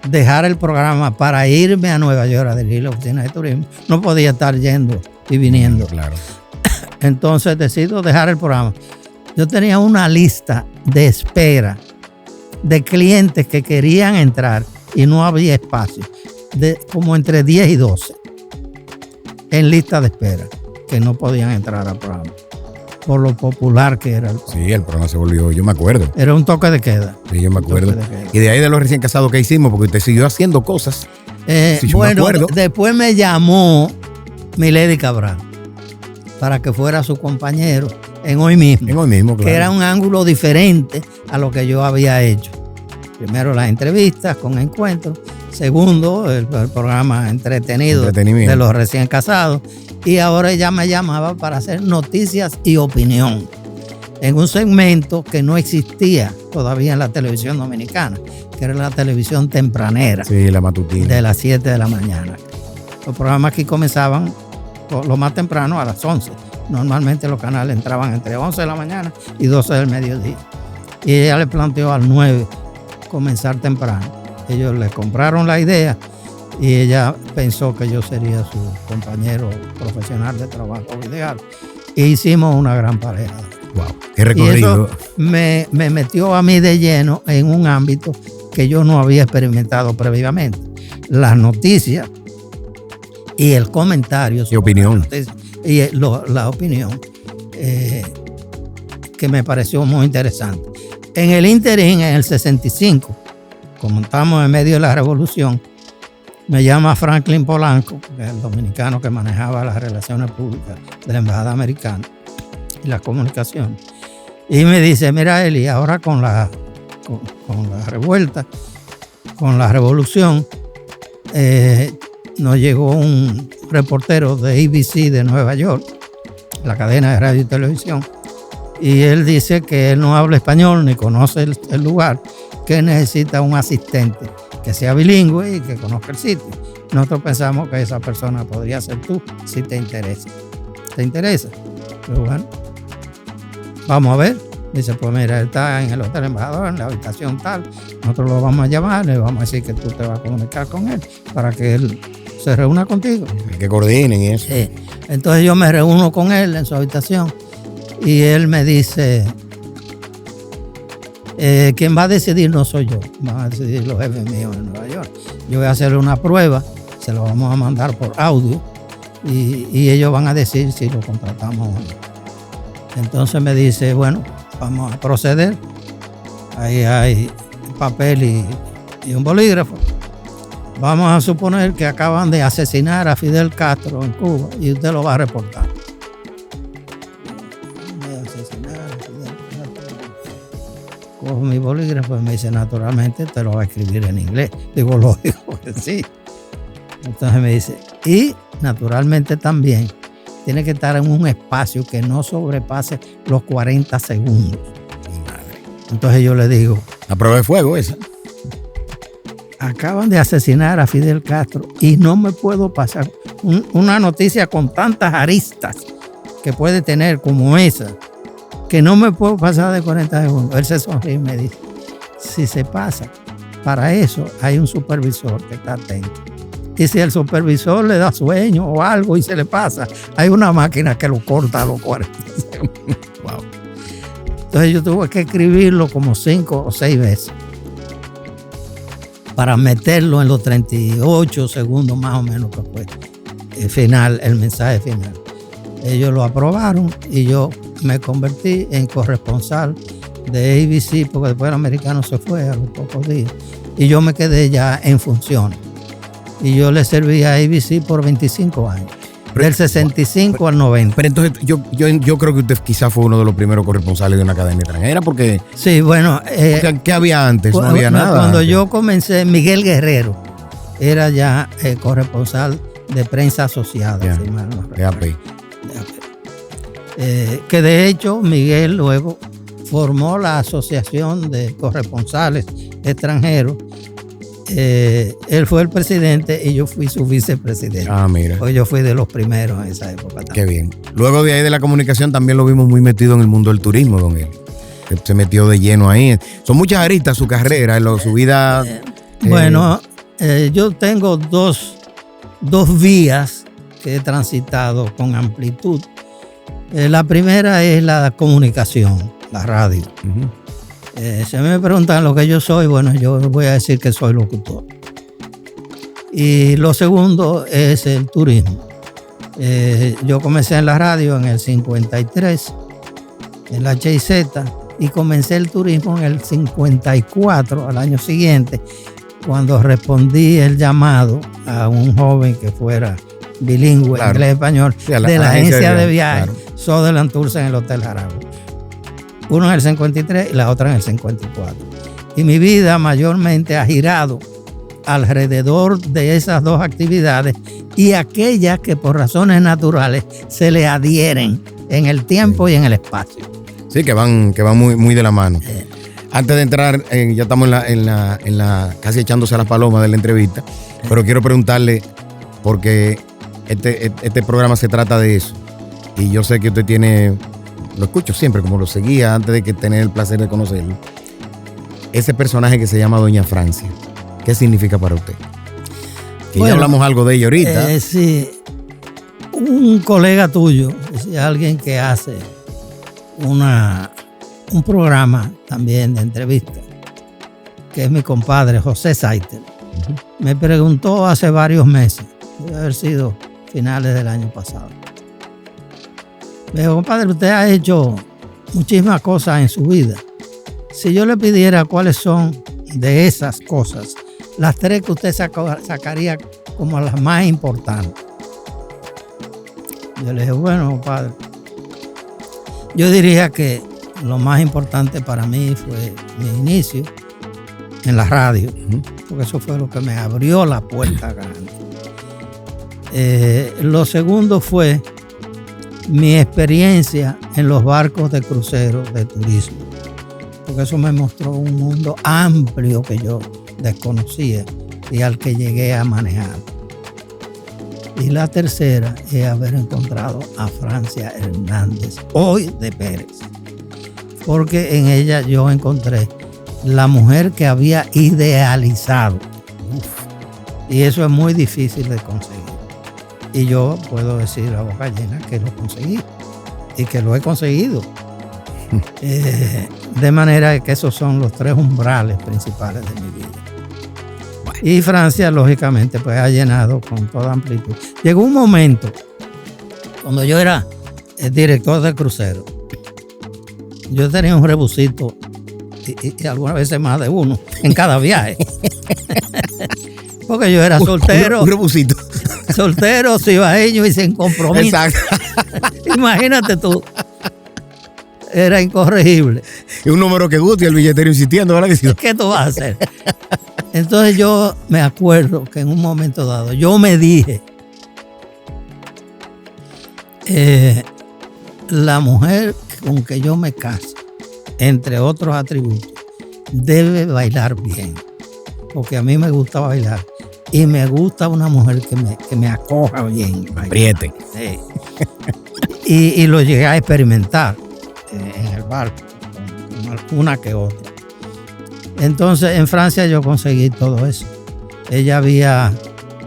dejar el programa para irme a Nueva York a dirigir la oficina de turismo, no podía estar yendo y viniendo. Claro. Entonces decido dejar el programa. Yo tenía una lista de espera de clientes que querían entrar y no había espacio, de como entre 10 y 12 en lista de espera, que no podían entrar al programa por lo popular que era el programa. Sí, el programa se volvió, yo me acuerdo. Era un toque de queda. Sí, yo me acuerdo. Y de ahí de Los Recién Casados que hicimos, porque usted siguió haciendo cosas. Sí, bueno, después me llamó Milady Cabral para que fuera su compañero en Hoy Mismo. En Hoy Mismo, claro. Que era un ángulo diferente a lo que yo había hecho. Primero las entrevistas con Encuentros. Segundo, el programa entretenido de Los Recién Casados. Y ahora ella me llamaba para hacer noticias y opinión en un segmento que no existía todavía en la televisión dominicana, que era la televisión tempranera. Sí, la matutina. De las 7 de la mañana. Los programas aquí comenzaban lo más temprano a las 11. Normalmente los canales entraban entre 11 de la mañana y 12 del mediodía. Y ella le planteó al 9 comenzar temprano. Ellos le compraron la idea y ella pensó que yo sería su compañero profesional de trabajo ideal. E hicimos una gran pareja. Wow, qué recorrido. Y eso me metió a mí de lleno en un ámbito que yo no había experimentado previamente. Las noticias y el comentario. Y opinión. Y la opinión, que me pareció muy interesante. En el ínterin, en el 65, como estamos en medio de la revolución, me llama Franklin Polanco, que es el dominicano que manejaba las relaciones públicas de la embajada americana y las comunicaciones, y me dice: mira, Eli, ahora con la revuelta, con la revolución, nos llegó un reportero de ABC de Nueva York, la cadena de radio y televisión, y él dice que él no habla español ni conoce el lugar, que necesita un asistente que sea bilingüe y que conozca el sitio. Nosotros pensamos que esa persona podría ser tú, si te interesa. ¿Te interesa? Pero bueno, vamos a ver. Dice: pues mira, él está en el Hotel Embajador, en la habitación tal. Nosotros lo vamos a llamar, le vamos a decir que tú te vas a comunicar con él para que él se reúna contigo. Que coordinen eso. Sí. Entonces yo me reúno con él en su habitación y él me dice: quien va a decidir no soy yo, van a decidir los jefes míos en Nueva York. Yo voy a hacer una prueba, se lo vamos a mandar por audio y ellos van a decir si lo contratamos o no. Entonces me dice: bueno, vamos a proceder. Ahí hay papel y un bolígrafo. Vamos a suponer que acaban de asesinar a Fidel Castro en Cuba y usted lo va a reportar. Cojo mi bolígrafo y me dice: naturalmente te lo va a escribir en inglés. Digo: lógico que sí. Entonces me dice: y naturalmente también tiene que estar en un espacio que no sobrepase los 40 segundos. Entonces yo le digo: a prueba de fuego esa. Acaban de asesinar a Fidel Castro y no me puedo pasar una noticia con tantas aristas que puede tener como esa, que no me puedo pasar de 40 segundos. Él se sonríe y me dice: si se pasa, para eso hay un supervisor que está atento. Y si el supervisor le da sueño o algo y se le pasa, hay una máquina que lo corta a los 40 segundos. Wow. Entonces yo tuve que escribirlo como 5 o 6 veces para meterlo en los 38 segundos más o menos que fue el mensaje final. Ellos lo aprobaron y yo me convertí en corresponsal de ABC, porque después el americano se fue a los pocos días y yo me quedé ya en funciones. Y yo le serví a ABC por 25 años, del 65 al 90. Pero entonces yo creo que usted quizás fue uno de los primeros corresponsales de una cadena extranjera, porque... Sí, bueno... ¿Qué había antes? No había nada. Cuando yo comencé, Miguel Guerrero era ya corresponsal de prensa asociada. Yeah, si mal no de AP. Que de hecho Miguel luego formó la Asociación de Corresponsales Extranjeros. Él fue el presidente y yo fui su vicepresidente. Ah, mira. Pues yo fui de los primeros en esa época también. Qué bien. Luego de ahí de la comunicación también lo vimos muy metido en el mundo del turismo, don él. Se metió de lleno ahí. Son muchas aristas su carrera, su vida. Bueno, yo tengo dos vías que he transitado con amplitud. La primera es la comunicación, la radio. Uh-huh. Si me preguntan lo que yo soy, bueno, yo voy a decir que soy locutor. Y lo segundo es el turismo. Yo comencé en la radio en el 53, en la HIZ, y comencé el turismo en el 54, al año siguiente, cuando respondí el llamado a un joven que fuera bilingüe, claro, inglés-español, sí, de la agencia de viajes, claro, Sutherland Tours en el Hotel Jaragua. Uno en el 53 y la otra en el 54. Y mi vida mayormente ha girado alrededor de esas dos actividades y aquellas que por razones naturales se le adhieren en el tiempo, sí, y en el espacio. Sí, que van muy de la mano. Antes de entrar, ya estamos en la casi echándose a las palomas de la entrevista, pero quiero preguntarle, porque este programa se trata de eso, y yo sé que usted tiene... Lo escucho siempre, como lo seguía antes de que tener el placer de conocerlo. Ese personaje que se llama Doña Francia, ¿qué significa para usted? Que ya hablamos algo de ella ahorita. Sí. Un colega tuyo, alguien que hace un programa también de entrevistas, que es mi compadre José Saiter, me preguntó hace varios meses, debe haber sido finales del año pasado. Me dijo, compadre, usted ha hecho muchísimas cosas en su vida. Si yo le pidiera cuáles son de esas cosas, las 3 que usted sacaría como las más importantes. Yo le dije, bueno, compadre, yo diría que lo más importante para mí fue mi inicio en la radio, porque eso fue lo que me abrió la puerta grande. Lo segundo fue mi experiencia en los barcos de crucero de turismo, porque eso me mostró un mundo amplio que yo desconocía y al que llegué a manejar. Y la tercera es haber encontrado a Francia Hernández, hoy de Pérez, porque en ella yo encontré la mujer que había idealizado. Y eso es muy difícil de conseguir. Y yo puedo decir a boca llena que lo conseguí y que lo he conseguido. De manera que esos son los 3 umbrales principales de mi vida. Y Francia, lógicamente, pues ha llenado con toda amplitud. Llegó un momento, cuando yo era el director del crucero, yo tenía un rebusito y algunas veces más de uno en cada viaje. Porque yo era soltero. Un rebusito. Soltero, cibaeño y sin compromiso. Exacto. Imagínate tú. Era incorregible. Y un número que guste y el billetero insistiendo, ¿verdad que sí? ¿Qué tú vas a hacer? Entonces yo me acuerdo que en un momento dado yo me dije, la mujer con que yo me caso, entre otros atributos, debe bailar bien, porque a mí me gusta bailar y me gusta una mujer que me acoja bien. Apriete. Sí. Y lo llegué a experimentar en el barco, una que otra. Entonces en Francia yo conseguí todo eso. Ella había,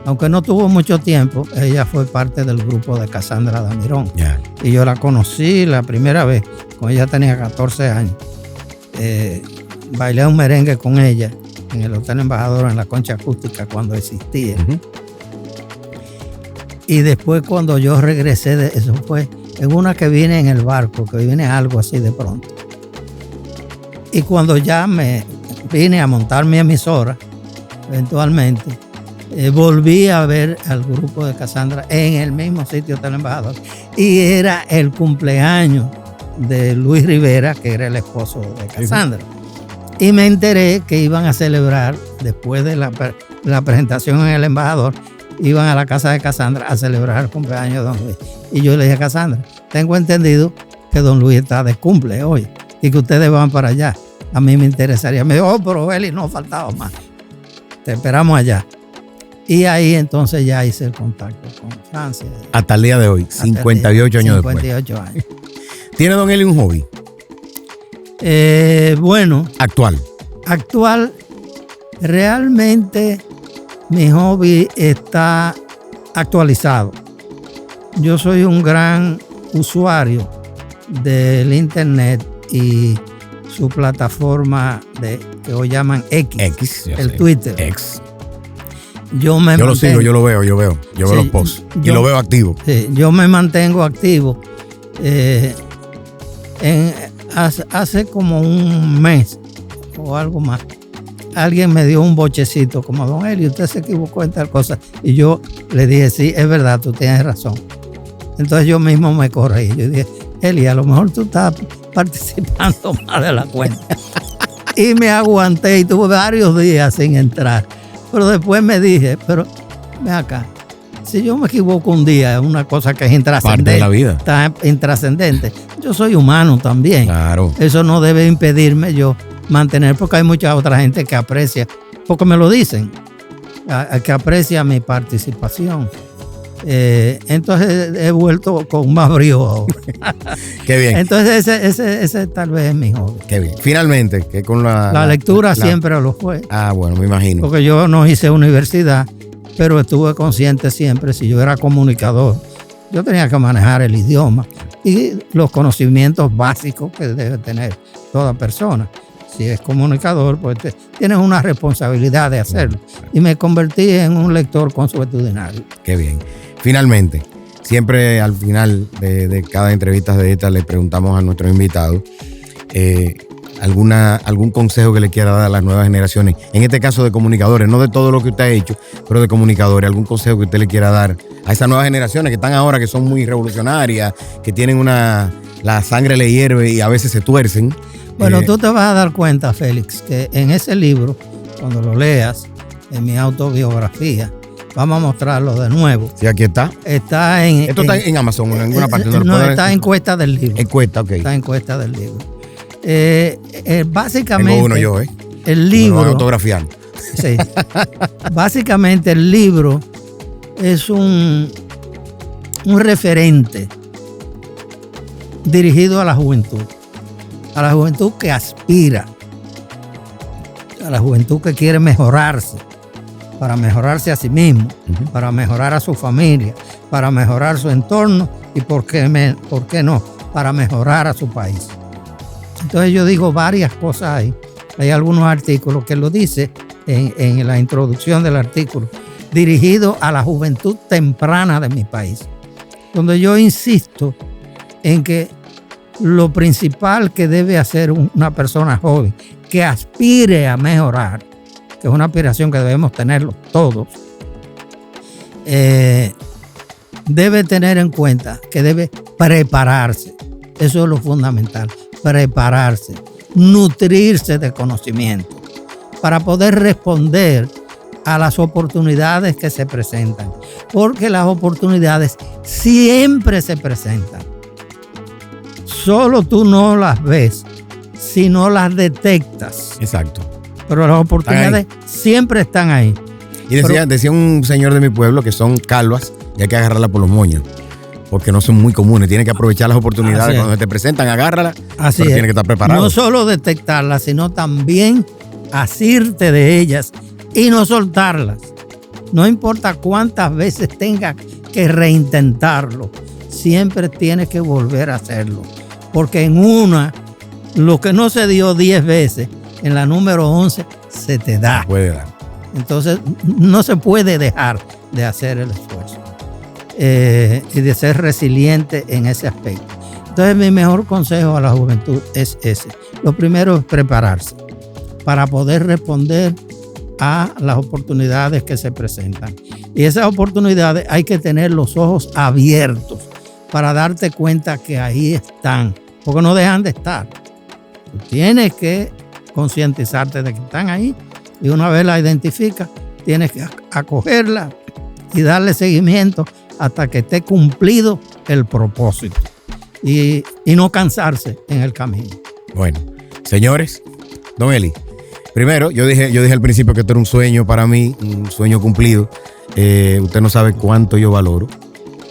aunque no tuvo mucho tiempo, ella fue parte del grupo de Cassandra Damirón. Yeah. Y yo la conocí la primera vez, cuando ella tenía 14 años. Bailé un merengue con ella en el Hotel Embajador, en la Concha Acústica, cuando existía. Y después cuando yo regresé, eso fue en una que vine en el barco, que viene algo así de pronto. Y cuando ya me vine a montar mi emisora, eventualmente, volví a ver al grupo de Cassandra en el mismo sitio Hotel Embajador. Y era el cumpleaños de Luis Rivera, que era el esposo de Cassandra. Y me enteré que iban a celebrar, después de la presentación en el Embajador, iban a la casa de Cassandra a celebrar el cumpleaños de don Luis. Y yo le dije a Cassandra, tengo entendido que don Luis está de cumple hoy y que ustedes van para allá. A mí me interesaría. Me dijo, oh, pero Eli, no faltaba más. Te esperamos allá. Y ahí entonces ya hice el contacto con Francia. Hasta el día de hoy, 58 años después. 58 años. ¿Tiene don Eli un hobby? Bueno. Actual. Realmente mi hobby está actualizado. Yo soy un gran usuario del internet y su plataforma que hoy llaman X, el Twitter. X. Yo lo sigo, yo lo veo, yo veo los posts y lo veo activo. Sí, yo me mantengo activo. Hace como un mes o algo más, alguien me dio un bochecito como, don Eli, usted se equivocó en tal cosa. Y yo le dije, sí, es verdad, tú tienes razón. Entonces yo mismo me corregí. Yo dije, Eli, a lo mejor tú estás participando más de la cuenta. Y me aguanté y tuve varios días sin entrar. Pero después me dije, pero ven acá, si yo me equivoco un día, es una cosa que es intrascendente. Parte de la vida. Está intrascendente. Yo soy humano también. Claro. Eso no debe impedirme yo mantener, porque hay mucha otra gente que aprecia, porque me lo dicen, que aprecia mi participación. Entonces he vuelto con más brío ahora. Qué bien. Entonces ese tal vez es mi hobby. Qué bien. Finalmente, que con la lectura siempre lo fue. Bueno, me imagino. Porque yo no hice universidad pero estuve consciente siempre, si yo era comunicador, yo tenía que manejar el idioma y los conocimientos básicos que debe tener toda persona. Si es comunicador, pues tienes una responsabilidad de hacerlo. Y me convertí en un lector consuetudinario. Qué bien. Finalmente, siempre al final de cada entrevista de esta le preguntamos a nuestros invitados algún consejo que le quiera dar a las nuevas generaciones, en este caso de comunicadores, no de todo lo que usted ha hecho, pero de comunicadores, algún consejo que usted le quiera dar a esas nuevas generaciones que están ahora, que son muy revolucionarias, que tienen la sangre le hierve y a veces se tuercen. Bueno, tú te vas a dar cuenta, Félix, que en ese libro, cuando lo leas, en mi autobiografía, vamos a mostrarlo de nuevo. Sí, aquí está. Esto está en Amazon, en alguna parte. No, está en Cuesta del Libro. En Cuesta, ok. Está en Cuesta del Libro. Básicamente, tengo uno yo, el libro. Me lo van a autografiar. Sí. Básicamente, el libro es un referente dirigido a la juventud que aspira, a la juventud que quiere mejorarse, para mejorarse a sí mismo, para mejorar a su familia, para mejorar su entorno y, ¿por qué no?, para mejorar a su país. Entonces yo digo varias cosas ahí. Hay algunos artículos que lo dice en la introducción del artículo, dirigido a la juventud temprana de mi país, donde yo insisto en que lo principal que debe hacer una persona joven que aspire a mejorar, que es una aspiración que debemos tenerlo todos, debe tener en cuenta que debe prepararse. Eso es lo fundamental, prepararse, nutrirse de conocimiento para poder responder a las oportunidades que se presentan, porque las oportunidades siempre se presentan. Solo tú no las ves, si no las detectas. Exacto. Pero las oportunidades siempre están ahí. Y decía un señor de mi pueblo que son calvas y hay que agarrarla por los moños, porque no son muy comunes. Tienes que aprovechar las oportunidades. Cuando te presentan, agárrala. Así pero tienes que estar preparado. No solo detectarlas, sino también asirte de ellas y no soltarlas. No importa cuántas veces tengas que reintentarlo, siempre tienes que volver a hacerlo. Porque en una, lo que no se dio 10 veces, en la número 11 se te da. Se puede dar. Entonces, no se puede dejar de hacer el esfuerzo y de ser resiliente en ese aspecto. Entonces, mi mejor consejo a la juventud es ese. Lo primero es prepararse para poder responder a las oportunidades que se presentan. Y esas oportunidades hay que tener los ojos abiertos para darte cuenta que ahí están, porque no dejan de estar. Tú tienes que concientizarte de que están ahí y una vez la identificas, tienes que acogerla y darle seguimiento hasta que esté cumplido el propósito y no cansarse en el camino. Bueno, señores, don Eli, primero, yo dije al principio que esto era un sueño para mí, un sueño cumplido. Usted no sabe cuánto yo valoro.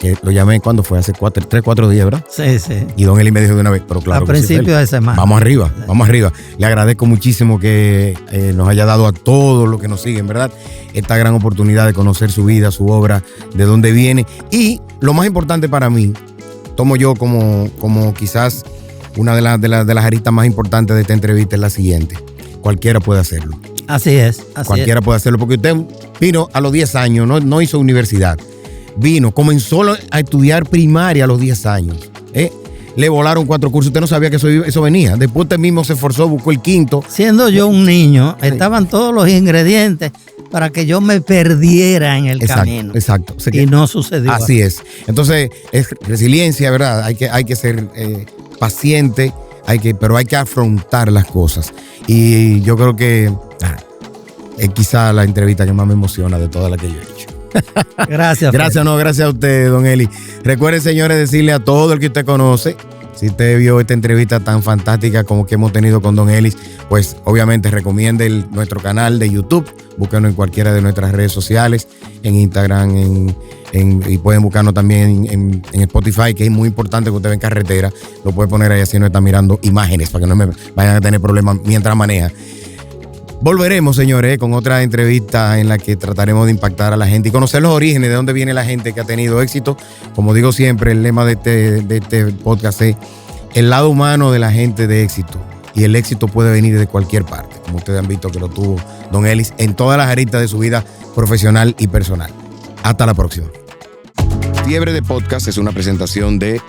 Que lo llamé cuando fue hace 3-4 días, ¿verdad? Sí, sí. Y don Eli me dijo de una vez, pero claro. A principio de semana. Vamos arriba. Le agradezco muchísimo que nos haya dado a todos los que nos siguen, ¿verdad? Esta gran oportunidad de conocer su vida, su obra, de dónde viene. Y lo más importante para mí, tomo yo como quizás una de las aristas más importantes de esta entrevista es la siguiente. Cualquiera puede hacerlo. Así es. Cualquiera puede hacerlo, porque usted vino a los 10 años, no hizo universidad. Comenzó a estudiar primaria a los 10 años. Le volaron 4 cursos. Usted no sabía que eso venía. Después usted mismo se esforzó, buscó el quinto. Siendo yo un niño, estaban todos los ingredientes para que yo me perdiera en el camino. Exacto. Y no sucedió. Así es. Entonces, es resiliencia, ¿verdad? Hay que ser paciente, pero hay que afrontar las cosas. Y yo creo que es quizá la entrevista que más me emociona de todas las que yo he hecho. Gracias. Gracias a usted, don Eli. Recuerden, señores, decirle a todo el que usted conoce, si usted vio esta entrevista tan fantástica como que hemos tenido con don Eli, pues obviamente recomiende nuestro canal de YouTube, búsquenos en cualquiera de nuestras redes sociales, en Instagram, y pueden buscarnos también en Spotify, que es muy importante que usted ve en carretera, lo puede poner ahí así no está mirando imágenes para que no me vayan a tener problemas mientras maneja. Volveremos, señores, con otra entrevista en la que trataremos de impactar a la gente y conocer los orígenes de dónde viene la gente que ha tenido éxito. Como digo siempre, el lema de este podcast es el lado humano de la gente de éxito. Y el éxito puede venir de cualquier parte, como ustedes han visto que lo tuvo Don Ellis en todas las aristas de su vida profesional y personal. Hasta la próxima. Fiebre de Podcast es una presentación de